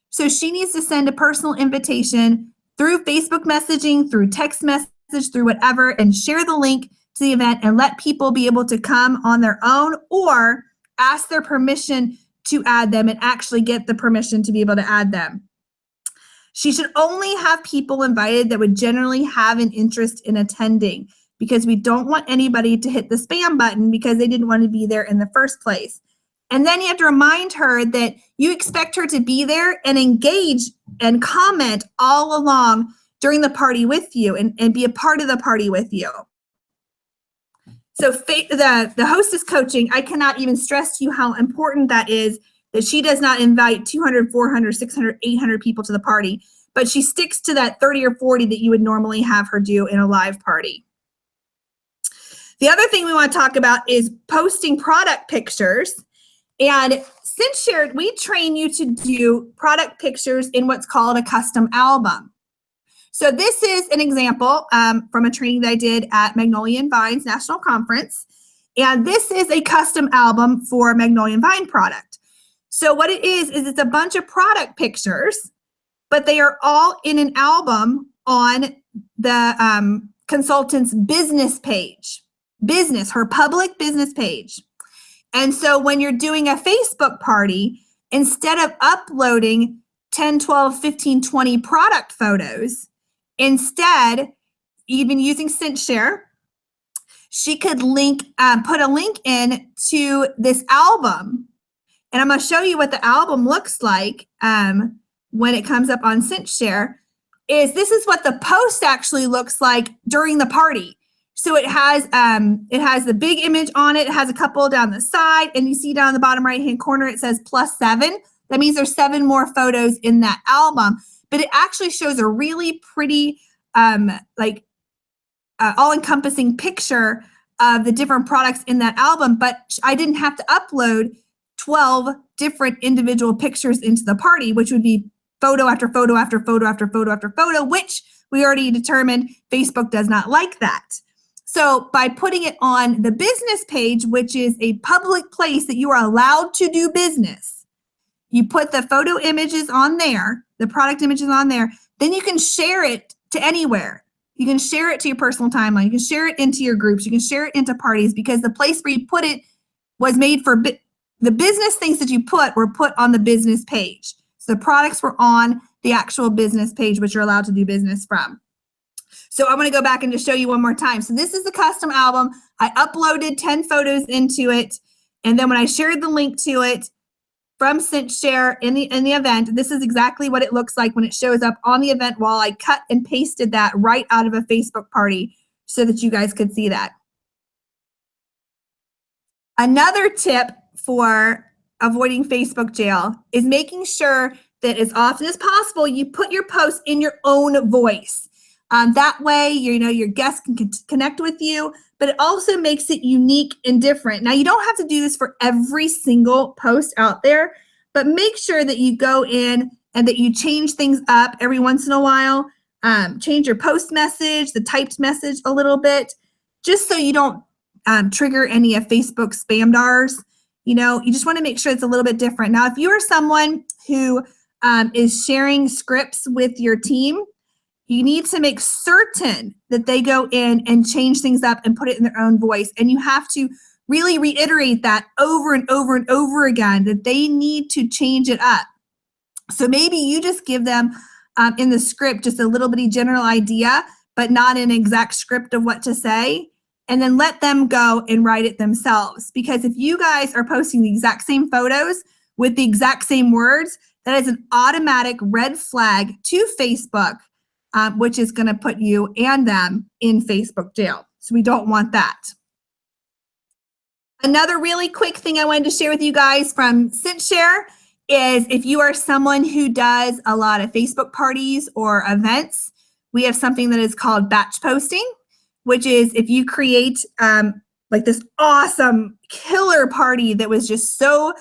So she needs to send a personal invitation through Facebook messaging, through text message, through whatever, and share the link to the event and let people be able to come on their own or ask their permission to add them and actually get the permission to be able to add them. She should only have people invited that would generally have an interest in attending, because we don't want anybody to hit the spam button because they didn't want to be there in the first place. And then you have to remind her that you expect her to be there and engage and comment all along during the party with you and be a part of the party with you. So the hostess coaching, I cannot even stress to you how important that is, that she does not invite 200, 400, 600, 800 people to the party, but she sticks to that 30 or 40 that you would normally have her do in a live party. The other thing we want to talk about is posting product pictures. And CINCHSHARE, we train you to do product pictures in what's called a custom album. So this is an example from a training that I did at Magnolia and Vine's National Conference. And this is a custom album for Magnolia and Vine product. So what it is it's a bunch of product pictures, but they are all in an album on the consultant's business page, her public business page. And so when you're doing a Facebook party, instead of uploading 10, 12, 15, 20 product photos, instead, even using CINCHSHARE, she could put a link in to this album. And I'm going to show you what the album looks like when it comes up on CINCHSHARE. This is what the post actually looks like during the party. So it has the big image on it. It has a couple down the side, and you see down the bottom right-hand corner, it says +7. That means there's 7 more photos in that album. But it actually shows a really pretty, all-encompassing picture of the different products in that album. But I didn't have to upload 12 different individual pictures into the party, which would be photo after photo after photo after photo after photo, which we already determined Facebook does not like that. So by putting it on the business page, which is a public place that you are allowed to do business, you put the photo images on there, the product images on there, then you can share it to anywhere. You can share it to your personal timeline. You can share it into your groups. You can share it into parties, because the place where you put it was made for the business things that you put were put on the business page. So the products were on the actual business page, which you're allowed to do business from. So I'm going to go back and just show you one more time. So this is the custom album. I uploaded 10 photos into it. And then when I shared the link to it from CINCHSHARE in the event, this is exactly what it looks like when it shows up on the event wall. I cut and pasted that right out of a Facebook party so that you guys could see that. Another tip for avoiding Facebook jail is making sure that as often as possible, you put your posts in your own voice. That way, your guests can connect with you, but it also makes it unique and different. Now, you don't have to do this for every single post out there, but make sure that you go in and that you change things up every once in a while. Change your post message, the typed message a little bit, just so you don't trigger any of Facebook's spam DARs. You just want to make sure it's a little bit different. Now, if you are someone who is sharing scripts with your team, you need to make certain that they go in and change things up and put it in their own voice. And you have to really reiterate that over and over and over again, that they need to change it up. So maybe you just give them in the script just a little bitty general idea, but not an exact script of what to say. And then let them go and write it themselves. Because if you guys are posting the exact same photos with the exact same words, that is an automatic red flag to Facebook, which is going to put you and them in Facebook jail. So we don't want that. Another really quick thing I wanted to share with you guys from CINCHSHARE is if you are someone who does a lot of Facebook parties or events, we have something that is called batch posting, which is if you create like this awesome killer party that was just so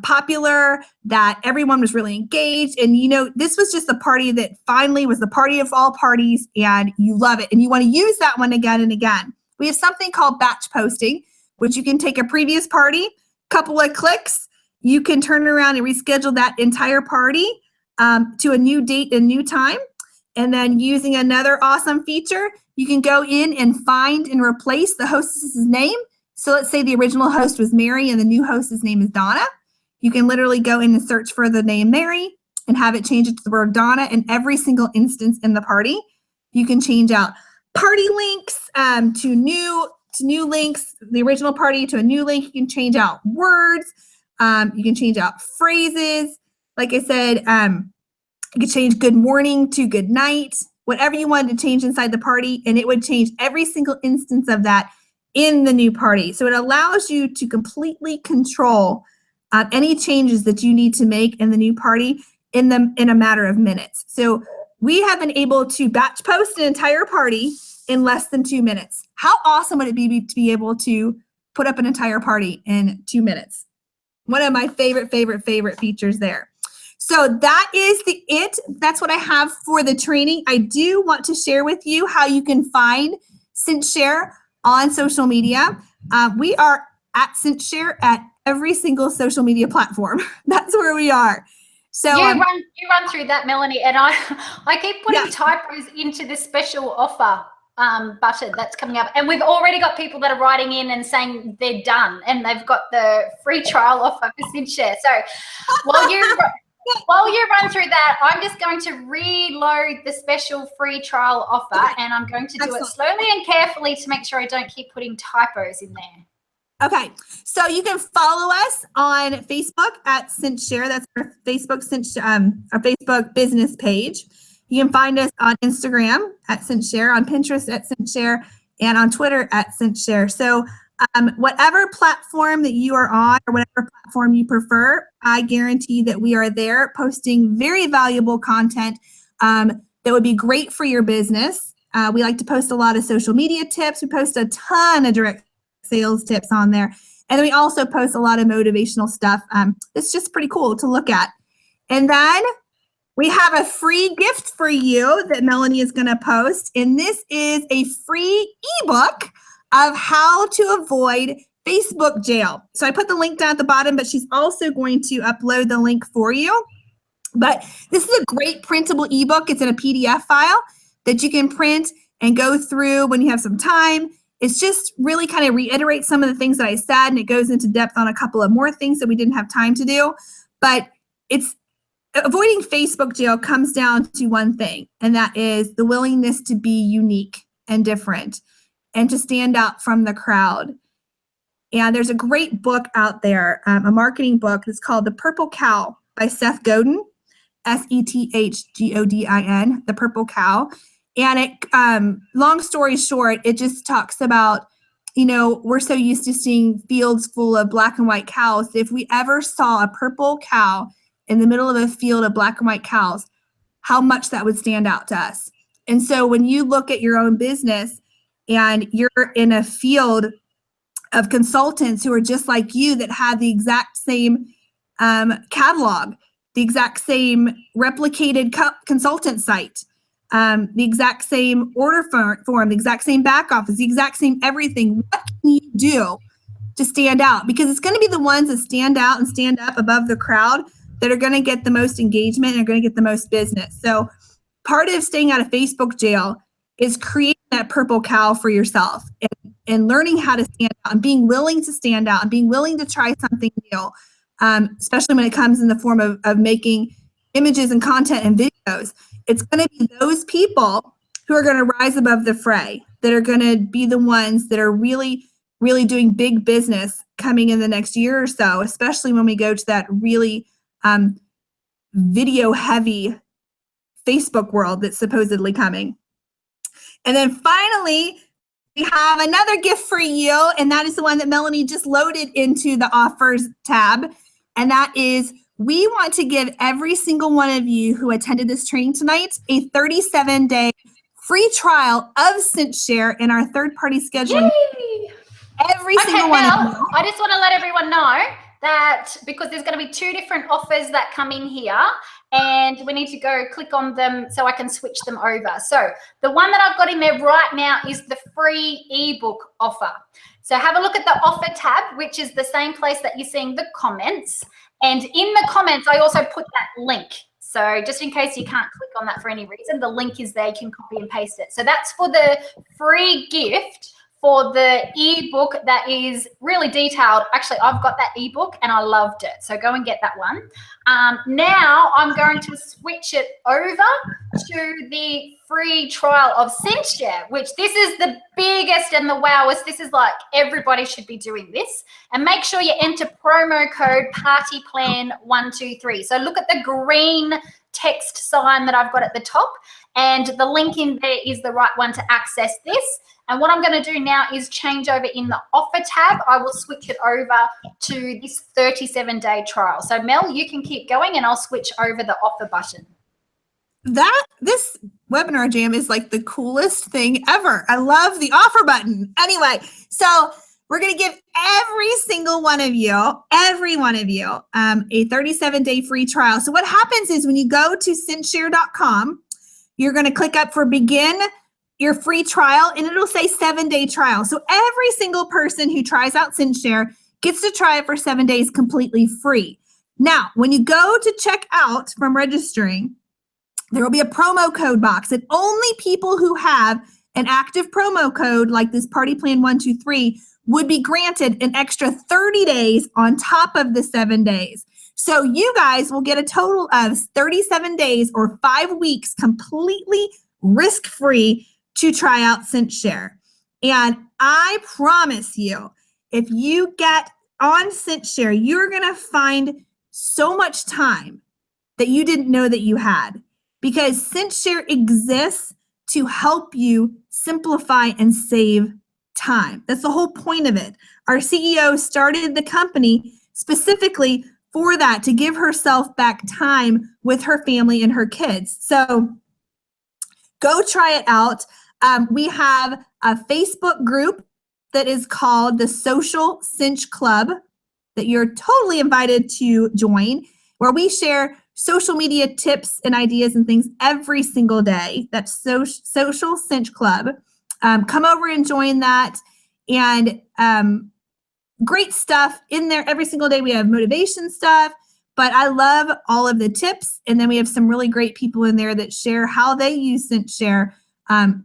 popular that everyone was really engaged. And this was just the party that finally was the party of all parties and you love it and you want to use that one again and again. We have something called batch posting, which you can take a previous party, couple of clicks, you can turn around and reschedule that entire party to a new date and new time. And then using another awesome feature, you can go in and find and replace the hostess's name. So let's say the original host was Mary and the new host's name is Donna. You can literally go in and search for the name Mary and have it change it to the word Donna in every single instance in the party. You can change out party links to new links, the original party to a new link. You can change out words. You can change out phrases. Like I said, you could change good morning to good night, whatever you wanted to change inside the party, and it would change every single instance of that in the new party. So it allows you to completely control any changes that you need to make in the new party in a matter of minutes. So we have been able to batch post an entire party in less than 2 minutes. How awesome would it be to be able to put up an entire party in 2 minutes? One of my favorite features there. So that is it. That's what I have for the training. I do want to share with you how you can find CINCHSHARE on social media. We are at CINCHSHARE at every single social media platform. That's where we are. So you run through that, Melanie, and I keep putting typos into the special offer button that's coming up, and we've already got people that are writing in and saying they're done and they've got the free trial offer for CINCHSHARE. So while you run through that, I'm just going to reload the special free trial offer, and I'm going to do it slowly and carefully to make sure I don't keep putting typos in there. Okay, so you can follow us on Facebook at CINCHSHARE. That's our Facebook business page. You can find us on Instagram at CINCHSHARE, on Pinterest at CINCHSHARE, and on Twitter at CINCHSHARE. So whatever platform that you are on or whatever platform you prefer, I guarantee that we are there posting very valuable content that would be great for your business. We like to post a lot of social media tips. We post a ton of direct sales tips on there. And then we also post a lot of motivational stuff. It's just pretty cool to look at. And then we have a free gift for you that Melanie is going to post. And this is a free ebook of how to avoid Facebook jail. So I put the link down at the bottom, but she's also going to upload the link for you. But this is a great printable ebook. It's in a PDF file that you can print and go through when you have some time. It's just really kind of reiterates some of the things that I said, and it goes into depth on a couple of more things that we didn't have time to do. But it's avoiding Facebook jail comes down to one thing, and that is the willingness to be unique and different and to stand out from the crowd. And there's a great book out there, a marketing book. It's called The Purple Cow by Seth Godin, Sethgodin, The Purple Cow. And it, long story short, it just talks about, we're so used to seeing fields full of black and white cows. If we ever saw a purple cow in the middle of a field of black and white cows, how much that would stand out to us. And so when you look at your own business and you're in a field of consultants who are just like you that have the exact same catalog, the exact same replicated consultant site, the exact same order form, the exact same back office, the exact same everything. What can you do to stand out? Because it's going to be the ones that stand out and stand up above the crowd that are going to get the most engagement and are going to get the most business. So part of staying out of Facebook jail is creating that purple cow for yourself and learning how to stand out and being willing to stand out and being willing to try something new, especially when it comes in the form of making images and content and videos. It's going to be those people who are going to rise above the fray, that are going to be the ones that are really, really doing big business coming in the next year or so, especially when we go to that really video heavy Facebook world that's supposedly coming. And then finally, we have another gift for you, and that is the one that Melanie just loaded into the offers tab. And that is, we want to give every single one of you who attended this training tonight a 37-day free trial of CINCHSHARE in our third-party scheduling. Yay! Every single one of you. I just want to let everyone know that because there's going to be 2 different offers that come in here, and we need to go click on them so I can switch them over. So the one that I've got in there right now is the free ebook offer. So have a look at the offer tab, which is the same place that you're seeing the comments. And in the comments, I also put that link. So just in case you can't click on that for any reason, the link is there. You can copy and paste it. So that's for the free gift for the ebook that is really detailed. Actually, I've got that ebook and I loved it. So go and get that one. Now I'm going to switch it over to the free trial of CINCHSHARE, which this is the biggest and the wowest. This is like everybody should be doing this. And make sure you enter promo code PARTYPLAN123. So look at the green text sign that I've got at the top, and the link in there is the right one to access this. And what I'm going to do now is change over in the offer tab. I will switch it over to this 37-day trial. So Mel, you can keep going and I'll switch over the offer button. This webinar jam is like the coolest thing ever. I love the offer button. Anyway, so we're going to give every single one of you, a 37-day free trial. So what happens is when you go to cinchshare.com, you're going to click up for begin your free trial, and it'll say 7-day trial. So every single person who tries out CINCHSHARE gets to try it for 7 days completely free. Now, when you go to check out from registering, there will be a promo code box, and only people who have an active promo code like this Party Plan 123 would be granted an extra 30 days on top of the 7 days. So you guys will get a total of 37 days or 5 weeks completely risk-free to try out CINCHSHARE. And I promise you, if you get on CINCHSHARE, you're going to find so much time that you didn't know that you had, because CINCHSHARE exists to help you simplify and save time. That's the whole point of it. Our CEO started the company specifically for that, to give herself back time with her family and her kids. So go try it out. We have a Facebook group that is called the Social Cinch Club that you're totally invited to join, where we share social media tips and ideas and things every single day. That's Social Cinch Club. Come over and join that. And great stuff in there every single day. We have motivation stuff, but I love all of the tips. And then we have some really great people in there that share how they use CINCHSHARE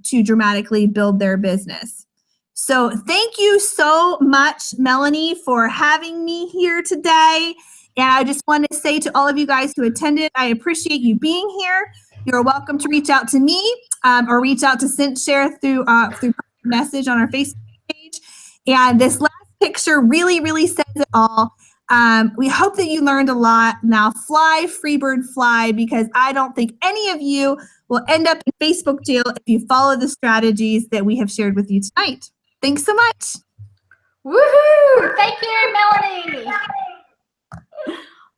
to dramatically build their business. So thank you so much, Melanie, for having me here today. And I just want to say to all of you guys who attended, I appreciate you being here. You're welcome to reach out to me or reach out to CINCHSHARE through message on our Facebook page. And this last picture really, really says it all. We hope that you learned a lot. Now fly, Freebird, fly, because I don't think any of you will end up in Facebook jail if you follow the strategies that we have shared with you tonight. Thanks so much. Woohoo! Thank you, Melanie.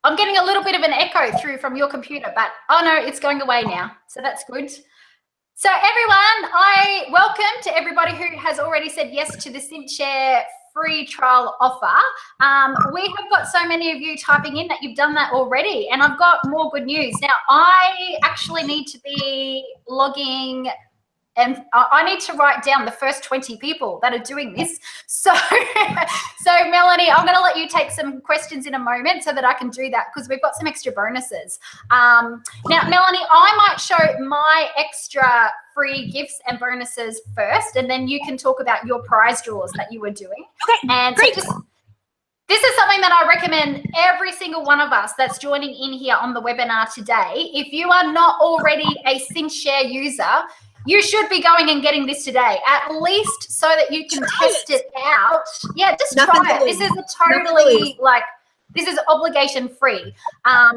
I'm getting a little bit of an echo through from your computer, but oh no, it's going away now. So that's good. So everyone, I welcome to everybody who has already said yes to the CINCHSHARE free trial offer. We have got so many of you typing in that you've done that already, and I've got more good news. Now, I actually need to be logging, and I need to write down the first 20 people that are doing this. So Melanie, I'm going to let you take some questions in a moment so that I can do that, because we've got some extra bonuses. Now, Melanie, I might show my extra free gifts and bonuses first, and then you can talk about your prize draws that you were doing. Okay, and great. So this is something that I recommend every single one of us that's joining in here on the webinar today. If you are not already a CINCHSHARE user, you should be going and getting this today, at least so that you can test it out. Yeah, just try it. This is a totally, this is obligation free,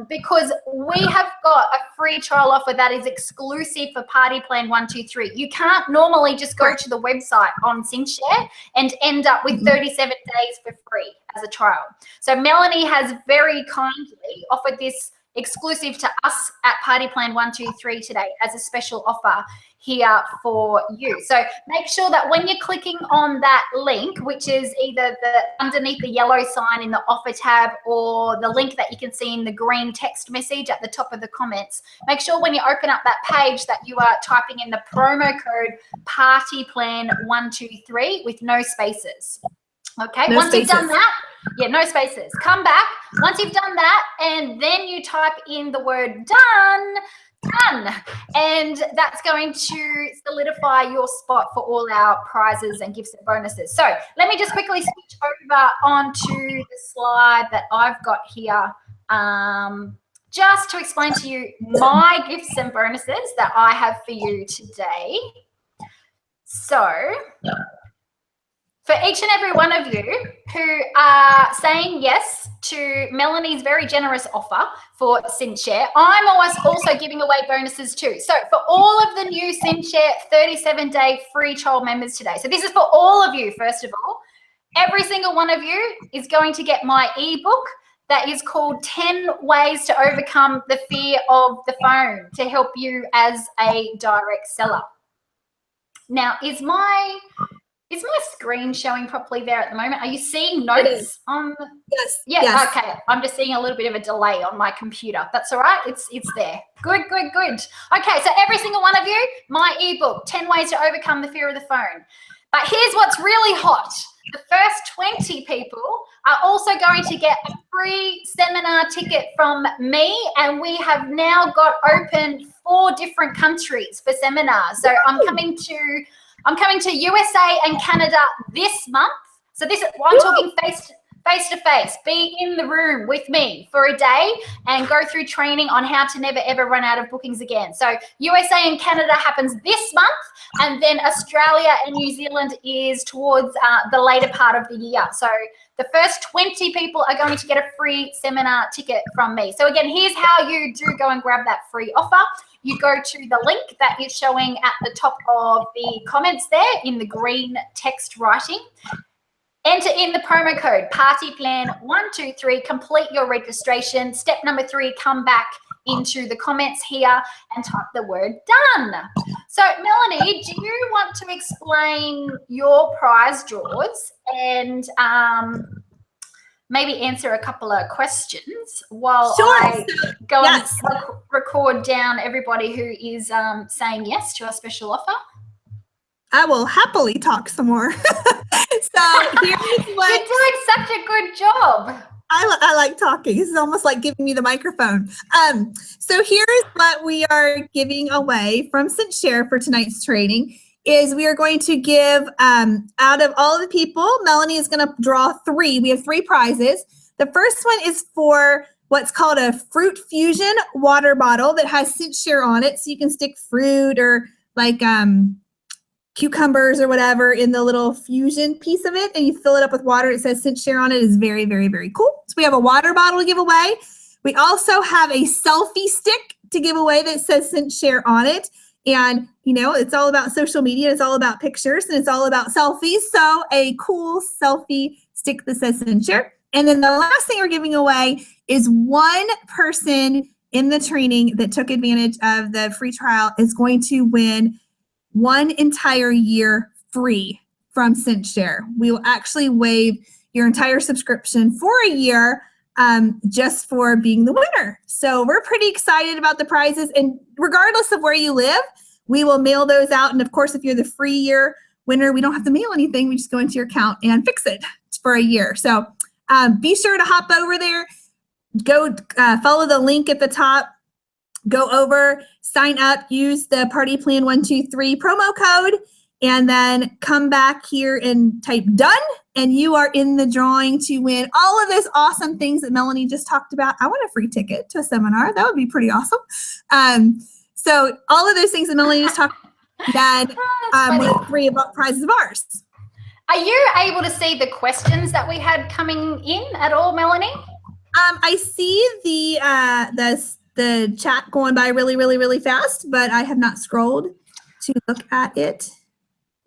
because we have got a free trial offer that is exclusive for Party Plan 123. You can't normally just go to the website on CINCHSHARE and end up with 37 days for free as a trial. So Melanie has very kindly offered this exclusive to us at Party Plan 123 today as a special offer here for you. So make sure that when you're clicking on that link, which is either underneath the yellow sign in the offer tab or the link that you can see in the green text message at the top of the comments, make sure when you open up that page that you are typing in the promo code Party Plan 123 with no spaces. Okay, once you've done that, yeah, no spaces. Come back. Once you've done that, and then you type in the word done, and that's going to solidify your spot for all our prizes and gifts and bonuses. So let me just quickly switch over onto the slide that I've got here, just to explain to you my gifts and bonuses that I have for you today. So for each and every one of you who are saying yes to Melanie's very generous offer for CINCHSHARE, I'm also giving away bonuses too. So for all of the new CINCHSHARE 37-day free trial members today, so this is for all of you, first of all, every single one of you is going to get my ebook that is called 10 Ways to Overcome the Fear of the Phone to help you as a direct seller. Now, is my screen showing properly there at the moment? Are you seeing notes on? Yes. Yeah. Yes. Okay. I'm just seeing a little bit of a delay on my computer. That's all right. It's there. Good. Okay. So every single one of you, my ebook, 10 Ways to Overcome the Fear of the Phone. But here's what's really hot. The first 20 people are also going to get a free seminar ticket from me, and we have now got open 4 different countries for seminars. So I'm coming to USA and Canada this month. So I'm talking face to face. Be in the room with me for a day and go through training on how to never ever run out of bookings again. So USA and Canada happens this month, and then Australia and New Zealand is towards the later part of the year. So the first 20 people are going to get a free seminar ticket from me. So again, here's how you do go and grab that free offer. You go to the link that is showing at the top of the comments there in the green text writing. Enter in the promo code PARTYPLAN123, complete your registration. Step number 3, come back into the comments here and type the word done. So Melanie, do you want to explain your prize draws and maybe answer a couple of questions while I go and record down everybody who is saying yes to our special offer? I will happily talk some more. So here's what you're doing such a good job. I like talking. This is almost like giving me the microphone. So here's what we are giving away from CINCHSHARE for tonight's training. Is we are going to give out of all of the people, Melanie is going to draw 3. We have 3 prizes. The first one is for what's called a Fruit Fusion water bottle that has CINCHSHARE on it. So you can stick fruit or like cucumbers or whatever in the little fusion piece of it, and you fill it up with water. It says CINCHSHARE on it. Is very, very, very cool. So we have a water bottle to give away. We also have a selfie stick to give away that says CINCHSHARE on it. And, you know, it's all about social media. It's all about pictures and it's all about selfies. So a cool selfie stick that says CINCHSHARE. And then the last thing we're giving away is one person in the training that took advantage of the free trial is going to win 1 entire year free from CINCHSHARE. We will actually waive your entire subscription for a year just for being the winner. So we're pretty excited about the prizes, and regardless of where you live, we will mail those out. And of course, if you're the free year winner, we don't have to mail anything. We just go into your account and fix it for a year. So be sure to hop over there, go follow the link at the top, go over, sign up, use the Party Plan 123 promo code, and then come back here and type done, and you are in the drawing to win all of those awesome things that Melanie just talked about. I want a free ticket to a seminar. That would be pretty awesome. So all of those things that Melanie just talked about, with 3 prizes of ours. Are you able to see the questions that we had coming in at all, Melanie? I see the chat going by really, really, really fast, but I have not scrolled to look at it.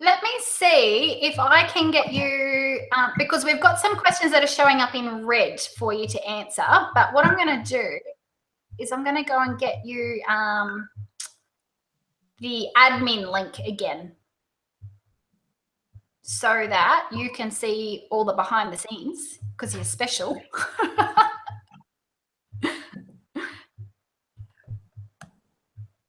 Let me see if I can get you, because we've got some questions that are showing up in red for you to answer. But what I'm going to do is I'm going to go and get you the admin link again so that you can see all the behind the scenes because you're special.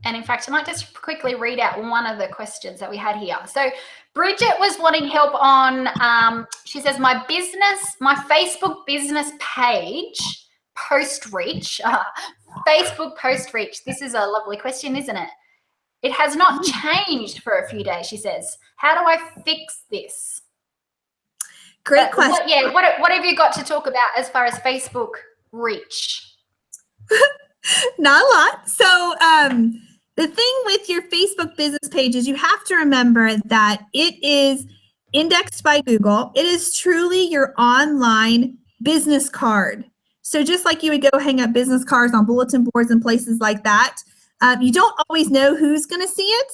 And in fact, I might just quickly read out one of the questions that we had here. So Bridget was wanting help on, she says, my Facebook business page, post reach, Facebook post reach. This is a lovely question, isn't it? It has not changed for a few days, she says. How do I fix this? Great question. What have you got to talk about as far as Facebook reach? Not a lot. So the thing with your Facebook business page is you have to remember that it is indexed by Google. It is truly your online business card. So just like you would go hang up business cards on bulletin boards and places like that, you don't always know who's going to see it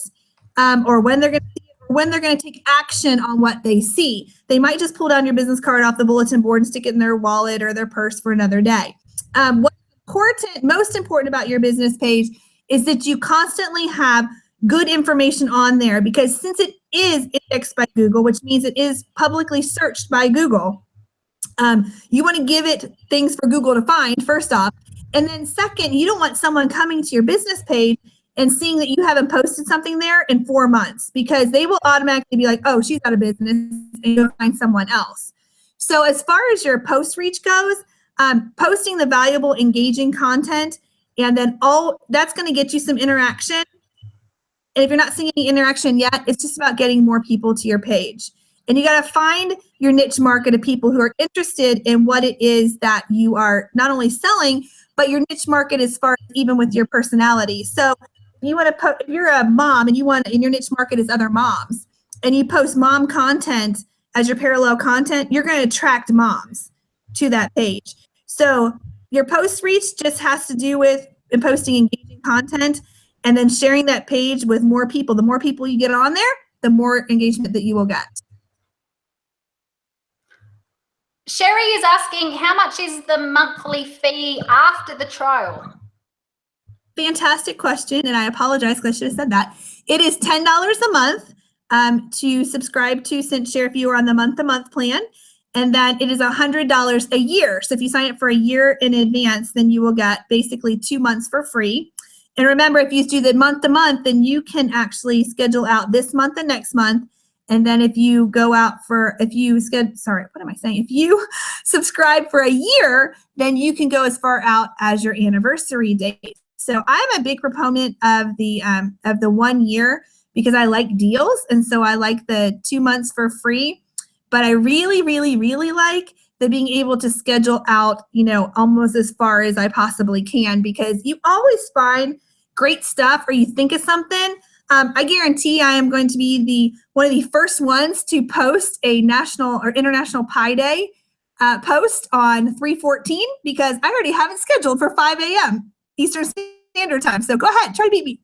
or when they're going to see it, or when they're going to take action on what they see. They might just pull down your business card off the bulletin board and stick it in their wallet or their purse for another day. What's most important about your business page is that you constantly have good information on there, because since it is indexed by Google, which means it is publicly searched by Google, you want to give it things for Google to find, first off. And then second, you don't want someone coming to your business page and seeing that you haven't posted something there in 4 months, because they will automatically be like, oh, she's out of business, and you'll find someone else. So as far as your post reach goes, posting the valuable, engaging content, and then that's going to get you some interaction. And if you're not seeing any interaction yet, it's just about getting more people to your page. And you got to find your niche market of people who are interested in what it is that you are not only selling, but your niche market as far as even with your personality. So you want to if you're a mom and your niche market is other moms, and you post mom content as your parallel content, you're going to attract moms to that page. So your post reach just has to do with posting engaging content and then sharing that page with more people. The more people you get on there, the more engagement that you will get. Sherry is asking, how much is the monthly fee after the trial? Fantastic question, and I apologize because I should have said that. It is $10 a month to subscribe to CINCHSHARE if you are on the month-to-month plan. And then it is $100 a year. So if you sign up for a year in advance, then you will get basically 2 months for free. And remember, if you do the month to month, then you can actually schedule out this month and next month. And then if you go out if you subscribe for a year, then you can go as far out as your anniversary date. So I'm a big proponent of the 1 year because I like deals. And so I like the 2 months for free. But I really, really, really like than being able to schedule out, you know, almost as far as I possibly can, because you always find great stuff or you think of something. I guarantee I am going to be one of the first ones to post a national or international Pi Day post on 3/14, because I already have it scheduled for 5 a.m. Eastern Standard Time. So go ahead, try to beat me.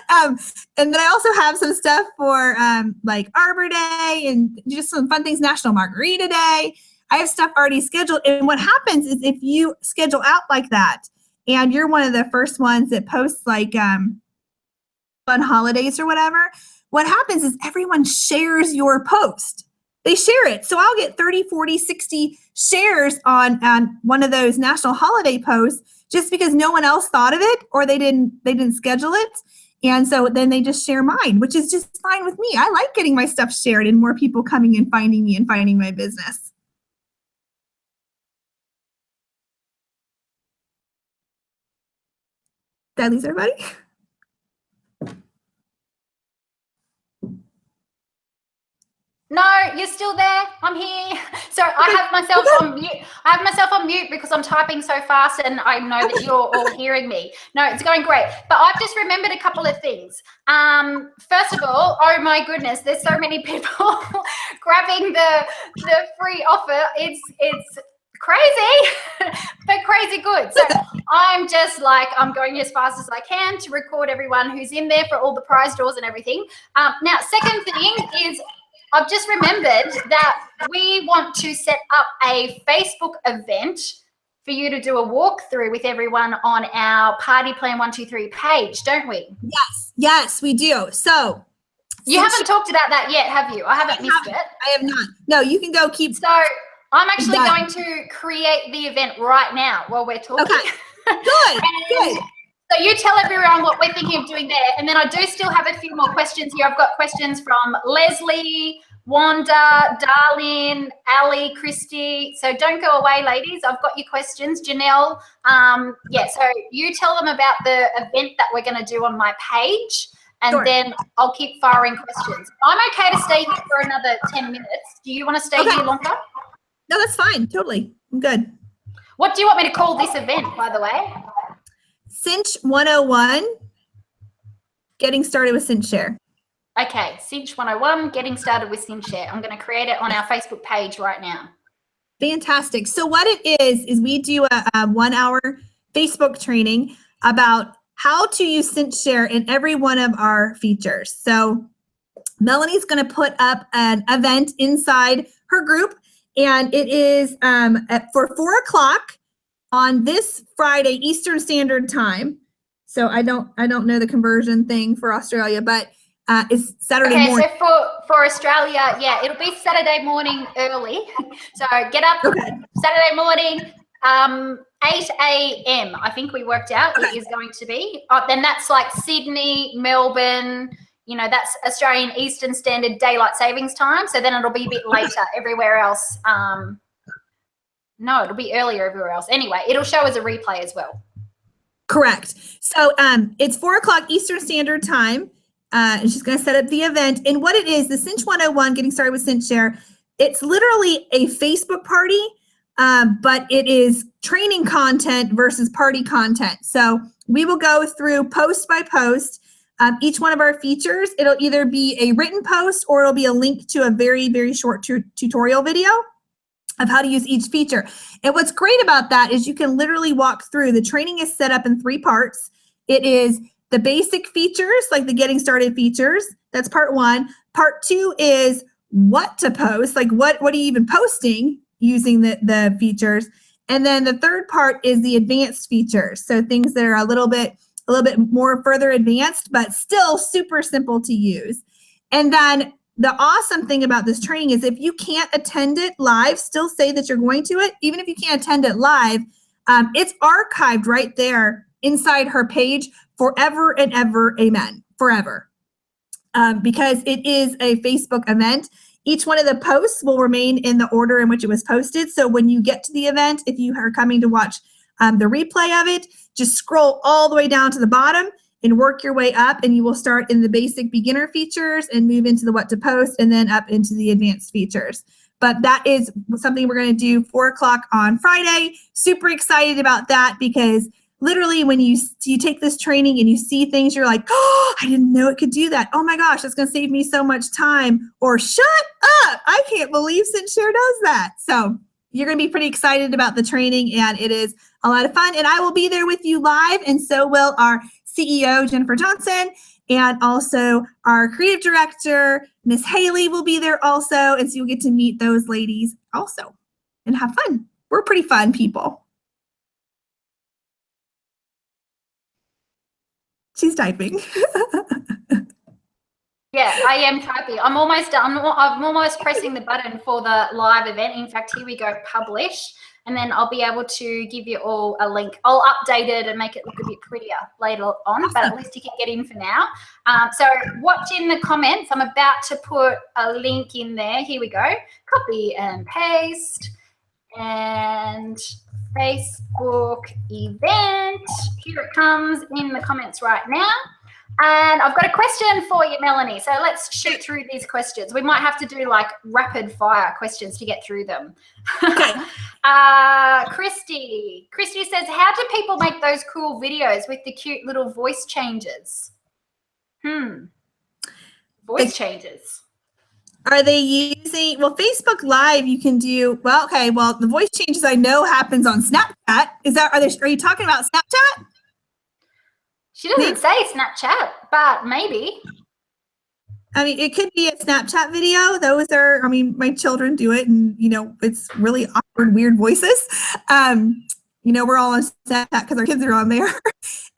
And then I also have some stuff for like Arbor Day and just some fun things, National Margarita Day. I have stuff already scheduled. And what happens is if you schedule out like that and you're one of the first ones that posts like fun holidays or whatever, what happens is everyone shares your post. They share it. So I'll get 30, 40, 60 shares on one of those national holiday posts just because no one else thought of it or they didn't schedule it. And so then they just share mine, which is just fine with me. I like getting my stuff shared and more people coming and finding me and finding my business. Did I lose everybody? No, you're still there. I'm here. So I have myself on mute. I have myself on mute because I'm typing so fast and I know that you're all hearing me. No, it's going great. But I've just remembered a couple of things. First of all, oh my goodness, there's so many people grabbing the free offer. It's crazy, but crazy good. So I'm just like, I'm going as fast as I can to record everyone who's in there for all the prize draws and everything. Now, second thing is, I've just remembered that we want to set up a Facebook event for you to do a walkthrough with everyone on our Party Plan 123 page, don't we? Yes, we do. So you haven't talked about that yet, have you? I haven't missed it. I have not. No, you can go keep. So I'm actually going to create the event right now while we're talking. Okay, good. So you tell everyone what we're thinking of doing there. And then I do still have a few more questions here. I've got questions from Leslie, Wanda, Darlene, Ali, Christy. So don't go away, ladies. I've got your questions. Janelle, so you tell them about the event that we're going to do on my page. And then I'll keep firing questions. I'm okay to stay here for another 10 minutes. Do you want to stay here longer? No, that's fine. Totally. I'm good. What do you want me to call this event, by the way? Cinch 101, getting started with CINCHSHARE. Okay, Cinch 101, getting started with CINCHSHARE. I'm going to create it on our Facebook page right now. Fantastic. So what it is we do a 1 hour Facebook training about how to use CINCHSHARE in every one of our features. So Melanie's going to put up an event inside her group, and it is for 4 o'clock on this Friday, Eastern Standard Time. So I don't know the conversion thing for Australia, but it's Saturday morning. Okay, so for Australia, yeah, it'll be Saturday morning early. So get up Saturday morning, 8 a.m. I think we worked out it is going to be. Then that's like Sydney, Melbourne, you know, that's Australian Eastern Standard Daylight Savings Time. So then it'll be a bit later everywhere else. No, it'll be earlier everywhere else. Anyway, it'll show as a replay as well. Correct. So it's 4 o'clock Eastern Standard Time. And she's going to set up the event. And what it is, the Cinch 101, getting started with CINCHSHARE, it's literally a Facebook party, but it is training content versus party content. So we will go through post by post. Each one of our features, it'll either be a written post or it'll be a link to a very, very short tutorial video of how to use each feature. And what's great about that is you can literally walk through. The training is set up in 3 parts. It is the basic features, like the getting started features. That's part 1. Part 2 is what to post, like what are you even posting using the features. And then the third part is the advanced features. So things that are a little bit more further advanced, but still super simple to use. And then the awesome thing about this training is if you can't attend it live, still say that you're going to it. Even if you can't attend it live, it's archived right there inside her page forever and ever, amen, forever. Because it is a Facebook event. Each one of the posts will remain in the order in which it was posted. So when you get to the event, if you are coming to watch the replay of it, just scroll all the way down to the bottom and work your way up, and you will start in the basic beginner features and move into the what to post and then up into the advanced features. but that is something we're going to do 4 o'clock on Friday. Super excited about that because literally when you take this training and you see things, you're like, oh, I didn't know it could do that. Oh my gosh, that's going to save me so much time. Or shut up, I can't believe CINCHSHARE does that. So you're going to be pretty excited about the training, and it is a lot of fun. And I will be there with you live, and so will our CEO, Jennifer Johnson, and also our creative director, Miss Haley, will be there also. And so you'll get to meet those ladies also and have fun. We're pretty fun people. She's typing. Yeah, I am typing. I'm almost done. I'm almost pressing the button for the live event. In fact, here we go, publish. And then I'll be able to give you all a link. I'll update it and make it look a bit prettier later on, but at least you can get in for now. So watch in the comments. I'm about to put a link in there. Here we go. Copy and paste. And Facebook event. Here it comes in the comments right now. And I've got a question for you, Melanie. So let's shoot through these questions. We might have to do like rapid fire questions to get through them. Okay. Christy says, how do people make those cool videos with the cute little voice changes? Voice changes. Are they using, well, Facebook Live you can do, well, okay, well, the voice changes I know happens on Snapchat. Are you talking about Snapchat? She doesn't say Snapchat, but maybe. I mean, it could be a Snapchat video. Those are, I mean, my children do it, and, you know, it's really awkward, weird voices. You know, we're all on Snapchat because our kids are on there.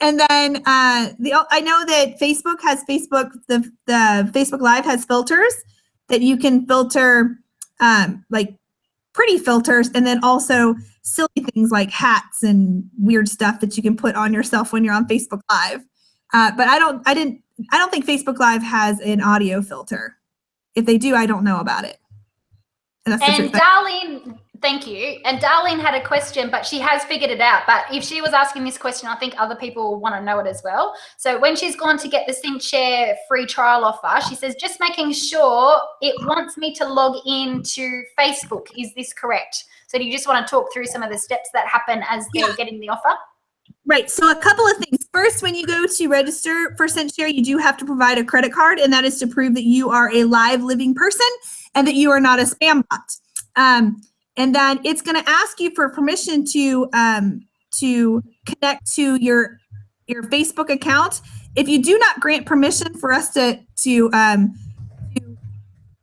And then I know that Facebook has the Facebook Live has filters that you can filter, like pretty filters, and then also silly things like hats and weird stuff that you can put on yourself when you're on Facebook Live. But I don't think Facebook Live has an audio filter. If they do, I don't know about it. And Darlene, thank you. And Darlene had a question, but she has figured it out. But if she was asking this question, I think other people want to know it as well. So when she's gone to get the CINCHSHARE free trial offer, she says, just making sure it wants me to log into Facebook. Is this correct? So do you just want to talk through some of the steps that happen as they're getting the offer? Right. So a couple of things. First, when you go to register for CINCHSHARE, you do have to provide a credit card, and that is to prove that you are a live living person and that you are not a spam bot. And then it's going to ask you for permission to connect to your Facebook account. If you do not grant permission for us to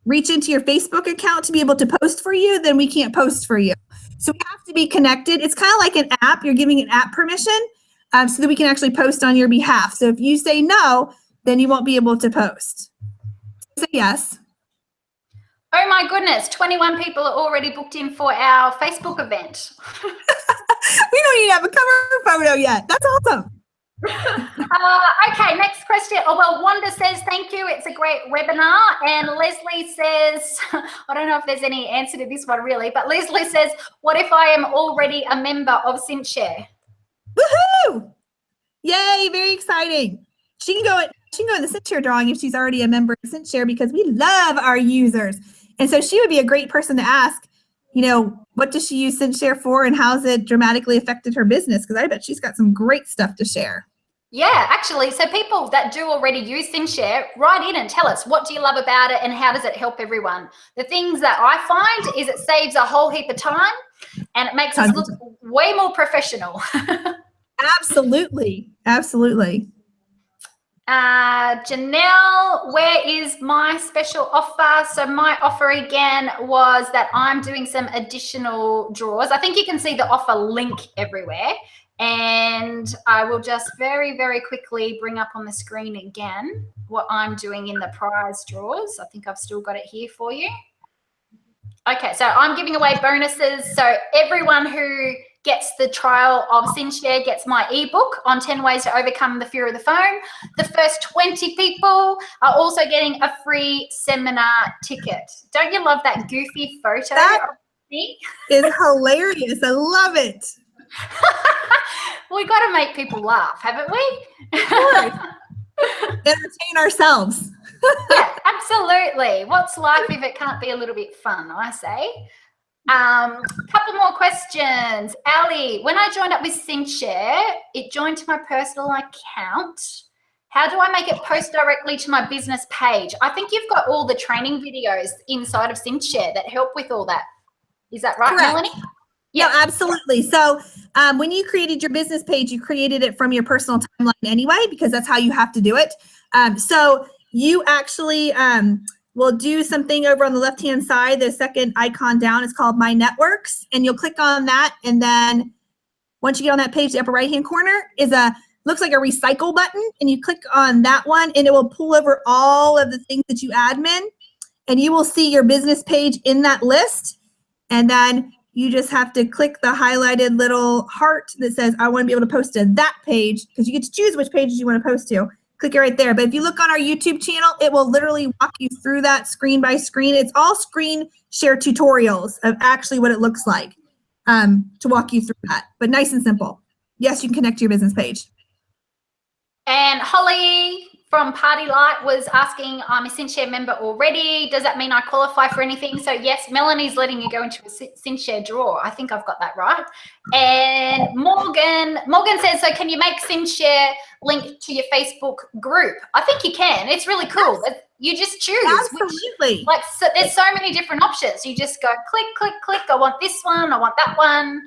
reach into your Facebook account to be able to post for you, then we can't post for you. So we have to be connected. It's kind of like an app. You're giving an app permission so that we can actually post on your behalf. So if you say no, then you won't be able to post. Say yes. Oh my goodness, 21 people are already booked in for our Facebook event. We don't even have a cover photo yet. That's awesome. Okay, next question. Oh, well, Wanda says, thank you. It's a great webinar. And Leslie says, I don't know if there's any answer to this one really, but Leslie says, what if I am already a member of CINCHSHARE? Woohoo! Yay, very exciting. She can go in the CINCHSHARE drawing if she's already a member of CINCHSHARE because we love our users. And so she would be a great person to ask, you know, what does she use CINCHSHARE for and how's it dramatically affected her business? Because I bet she's got some great stuff to share. Yeah, actually, so people that do already use CINCHSHARE, write in and tell us, what do you love about it and how does it help everyone? The things that I find is it saves a whole heap of time and it makes us look way more professional. Absolutely. Absolutely. Janelle, where is my special offer? So my offer again was that I'm doing some additional draws. I think you can see the offer link everywhere. And I will just very, very quickly bring up on the screen again what I'm doing in the prize draws. I think I've still got it here for you. Okay, so I'm giving away bonuses. So everyone who gets the trial of CINCHSHARE gets my ebook on 10 ways to overcome the fear of the phone. The first 20 people are also getting a free seminar ticket. Don't you love that goofy photo of me? It's hilarious. I love it. We got to make people laugh, haven't we? Of course. Entertain ourselves. Yeah, absolutely. What's life if it can't be a little bit fun, I say. Couple more questions. Ali, when I joined up with CINCHSHARE, it joined to my personal account. How do I make it post directly to my business page? I think you've got all the training videos inside of CINCHSHARE that help with all that. Is that right, Correct. Melanie? Yeah, no, absolutely. So when you created your business page, you created it from your personal timeline anyway, because that's how you have to do it. So you actually will do something over on the left-hand side. The second icon down is called My Networks, and you'll click on that. And then once you get on that page, the upper right-hand corner is looks like a recycle button, and you click on that one, and it will pull over all of the things that you admin, and you will see your business page in that list. And then you just have to click the highlighted little heart that says, I want to be able to post to that page, because you get to choose which pages you want to post to. Click it right there. But if you look on our YouTube channel, it will literally walk you through that screen by screen. It's all screen share tutorials of actually what it looks like to walk you through that. But nice and simple. Yes, you can connect to your business page. And Holly from Party Light was asking, I'm a CINCHSHARE member already. Does that mean I qualify for anything? So yes, Melanie's letting you go into a CINCHSHARE draw. I think I've got that right. And Morgan says, so can you make CINCHSHARE link to your Facebook group? I think you can. It's really cool. Yes. You just choose. Absolutely. So there's so many different options. You just go click, click, click. I want this one. I want that one.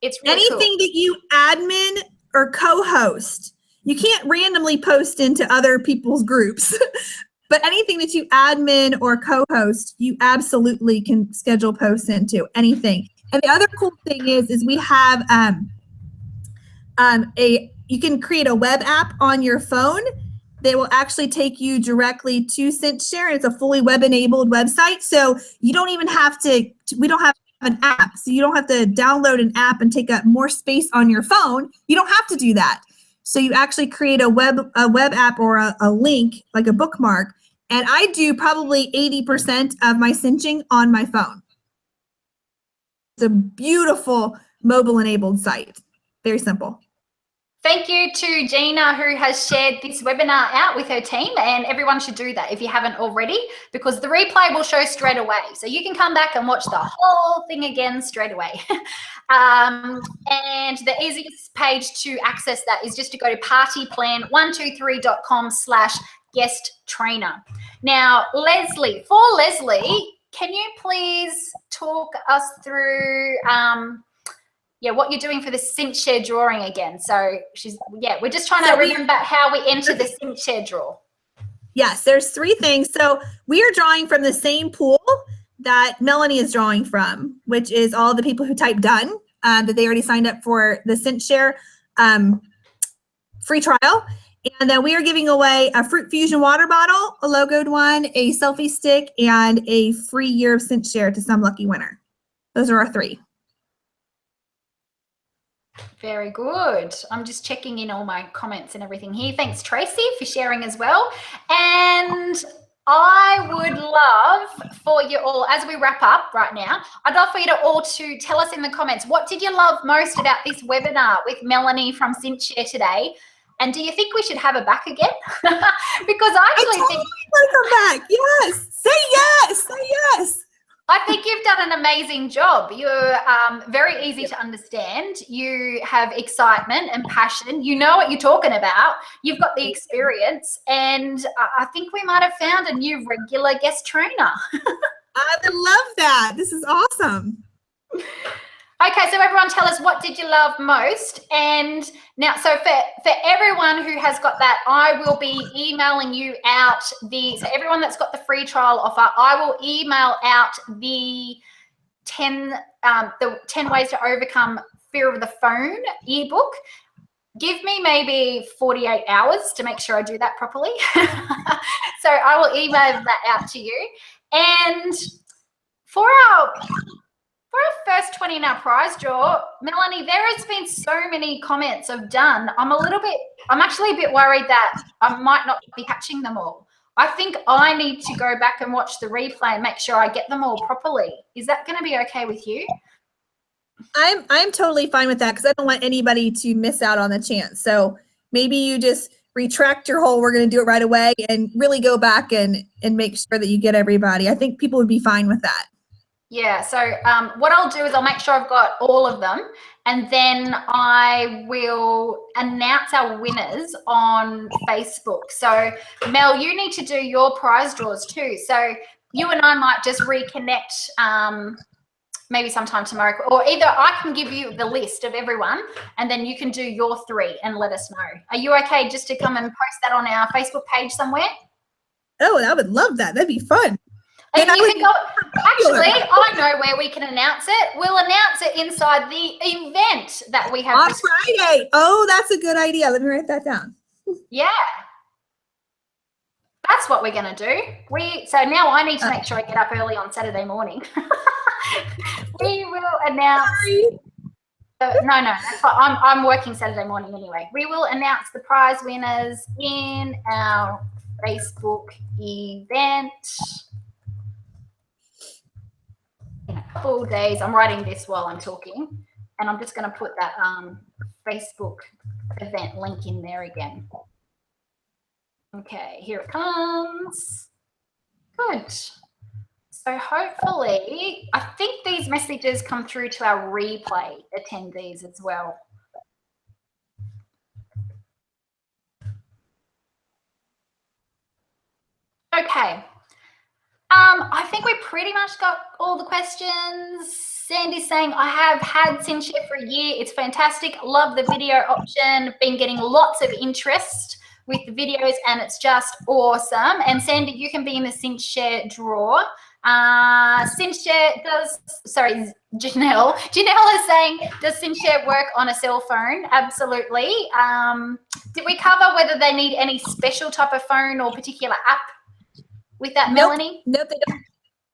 It's really anything cool. that you admin or co-host. You can't randomly post into other people's groups, but anything that you admin or co-host, you absolutely can schedule posts into anything. And the other cool thing is we have you can create a web app on your phone that will actually take you directly to CINCHSHARE. It's a fully web-enabled website, so you don't even have to. We don't have an app, so you don't have to download an app and take up more space on your phone. You don't have to do that. So you actually create a web app or a link, like a bookmark. And I do probably 80% of my cinching on my phone. It's a beautiful mobile enabled site. Very simple. Thank you to Gina, who has shared this webinar out with her team, and everyone should do that if you haven't already, because the replay will show straight away. So you can come back and watch the whole thing again straight away. And the easiest page to access that is just to go to partyplan123.com/guest trainer. Now, Leslie, can you please talk us through what you're doing for the CINCHSHARE drawing again? So we're just trying to remember how we enter the CINCHSHARE draw. Yes, there's 3 things. So we are drawing from the same pool that Melanie is drawing from, which is all the people who typed done, that they already signed up for the CINCHSHARE free trial. And then we are giving away a Fruit Fusion water bottle, a logoed one, a selfie stick, and a free year of CINCHSHARE to some lucky winner. Those are our 3. Very good. I'm just checking in all my comments and everything here. Thanks, Tracy, for sharing as well. And I would love for you all, as we wrap up right now, I'd love for you to all to tell us in the comments, what did you love most about this webinar with Melanie from CINCHSHARE today? And do you think we should have her back again? Because I actually think want her back. Yes. Say yes. Say yes. I think you've done an amazing job. You're very easy to understand. You have excitement and passion. You know what you're talking about. You've got the experience. And I think we might have found a new regular guest trainer. I would love that. This is awesome. Okay, so everyone tell us, what did you love most? And now, so for everyone who has got that, I will be emailing you out so everyone that's got the free trial offer, I will email out the 10 ways to overcome fear of the phone ebook. Give me maybe 48 hours to make sure I do that properly. So I will email that out to you. And for our first 20 in our prize draw, Melanie, there has been so many comments of done. I'm actually a bit worried that I might not be catching them all. I think I need to go back and watch the replay and make sure I get them all properly. Is that going to be okay with you? I'm totally fine with that, because I don't want anybody to miss out on the chance. So maybe you just retract your whole, we're going to do it right away, and really go back and make sure that you get everybody. I think people would be fine with that. Yeah, so what I'll do is I'll make sure I've got all of them, and then I will announce our winners on Facebook. So Mel, you need to do your prize draws too. So you and I might just reconnect maybe sometime tomorrow, or either I can give you the list of everyone and then you can do your 3 and let us know. Are you okay just to come and post that on our Facebook page somewhere? Oh, I would love that. That'd be fun. And you can go, actually, I know where we can announce it. We'll announce it inside the event that we have. On Friday. Oh, that's a good idea. Let me write that down. Yeah. That's what we're going to do. So now I need to make sure I get up early on Saturday morning. We will announce. No, that's fine. I'm working Saturday morning anyway. We will announce the prize winners in our Facebook event in a couple of days. I'm writing this while I'm talking, and I'm just going to put that Facebook event link in there again. Okay, here it comes. Good. So hopefully, I think these messages come through to our replay attendees as well. Okay. I think we pretty much got all the questions. Sandy's saying, I have had CINCHSHARE for a year. It's fantastic. Love the video option. Been getting lots of interest with the videos, and it's just awesome. And Sandy, you can be in the CINCHSHARE draw. CINCHSHARE does, sorry, Janelle is saying, does CINCHSHARE work on a cell phone? Absolutely. Did we cover whether they need any special type of phone or particular app with that, Melanie? Nope, they don't.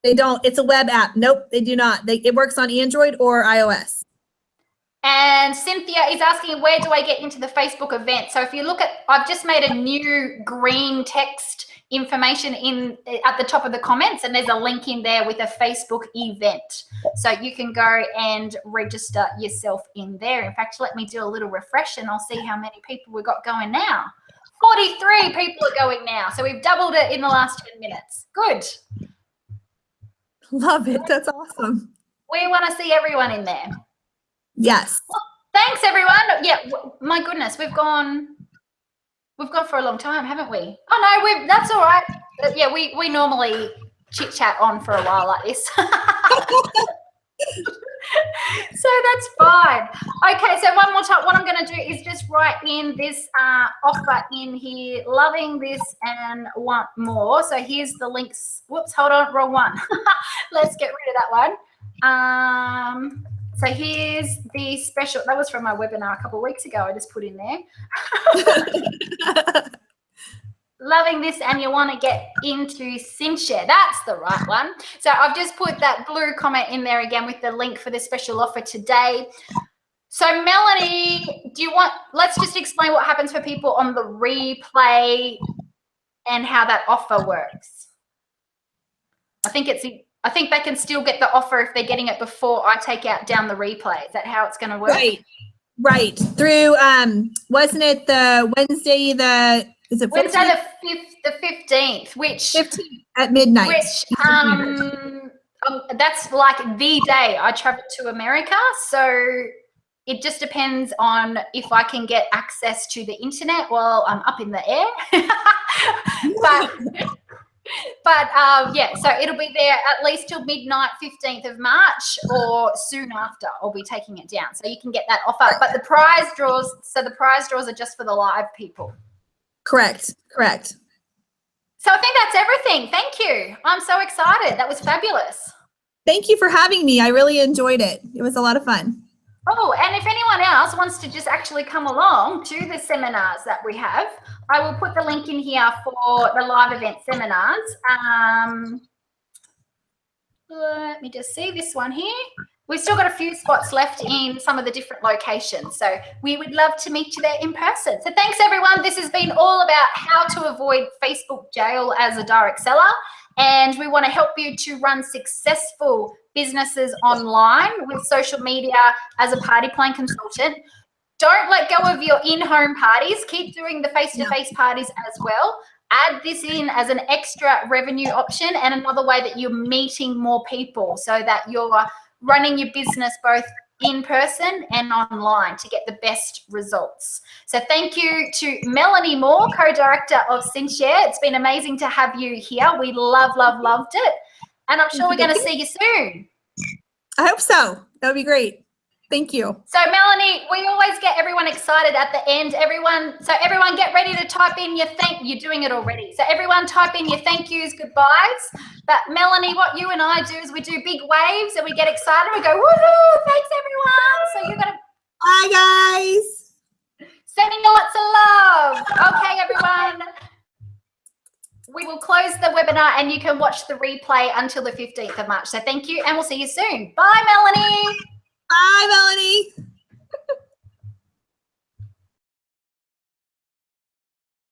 They don't. It's a web app. Nope, they do not. It works on Android or iOS. And Cynthia is asking, where do I get into the Facebook event? So if you look at, I've just made a new green text information at the top of the comments, and there's a link in there with a Facebook event. So you can go and register yourself in there. In fact, let me do a little refresh and I'll see how many people we've got going now. 43 people are going now. So we've doubled it in the last 10 minutes. Good. Love it. That's awesome. We want to see everyone in there. Yes. Well, thanks, everyone. Yeah, my goodness, we've gone for a long time, haven't we? Oh, no, that's all right. Yeah, we normally chit-chat on for a while like this. So that's fine. Okay, so one more time, what I'm going to do is just write in this offer in here, loving this and want more. So here's the links. Whoops, hold on, wrong one. Let's get rid of that one. So here's the special, that was from my webinar a couple of weeks ago, I just put in there. Loving this and you want to get into CINCHSHARE. That's the right one. So I've just put that blue comment in there again with the link for the special offer today. So Melanie, let's just explain what happens for people on the replay and how that offer works. I think they can still get the offer if they're getting it before I take down the replay. Is that how it's going to work? Right. Through, wasn't it the Wednesday, Wednesday the 15th, which 15th at midnight. Which that's like the day I travel to America. So it just depends on if I can get access to the internet while I'm up in the air. But yeah, so it'll be there at least till midnight, 15th of March, or soon after I'll be taking it down. So you can get that offer. But the prize draws are just for the live people. Correct. So I think that's everything. Thank you. I'm so excited. That was fabulous. Thank you for having me. I really enjoyed it. It was a lot of fun. Oh, and if anyone else wants to just actually come along to the seminars that we have, I will put the link in here for the live event seminars. Let me just see this one here. We've still got a few spots left in some of the different locations. So we would love to meet you there in person. So thanks, everyone. This has been all about how to avoid Facebook jail as a direct seller. And we want to help you to run successful businesses online with social media as a party plan consultant. Don't let go of your in-home parties. Keep doing the face-to-face parties as well. Add this in as an extra revenue option and another way that you're meeting more people so that you're running your business both in person and online to get the best results. So thank you to Melanie Moore, co-director of CINCHSHARE. It's been amazing to have you here. We loved it. And I'm sure we're going to see you soon. I hope so. That would be great. Thank you. So Melanie, we always get everyone excited at the end. Everyone get ready to type in your you're doing it already. So everyone type in your thank yous, goodbyes. But Melanie, what you and I do is we do big waves and we get excited. We go, woohoo, thanks everyone. So you're going to. Bye guys. Sending you lots of love. Okay, everyone. We will close the webinar and you can watch the replay until the 15th of March. So thank you and we'll see you soon. Bye, Melanie. Bye, Melanie.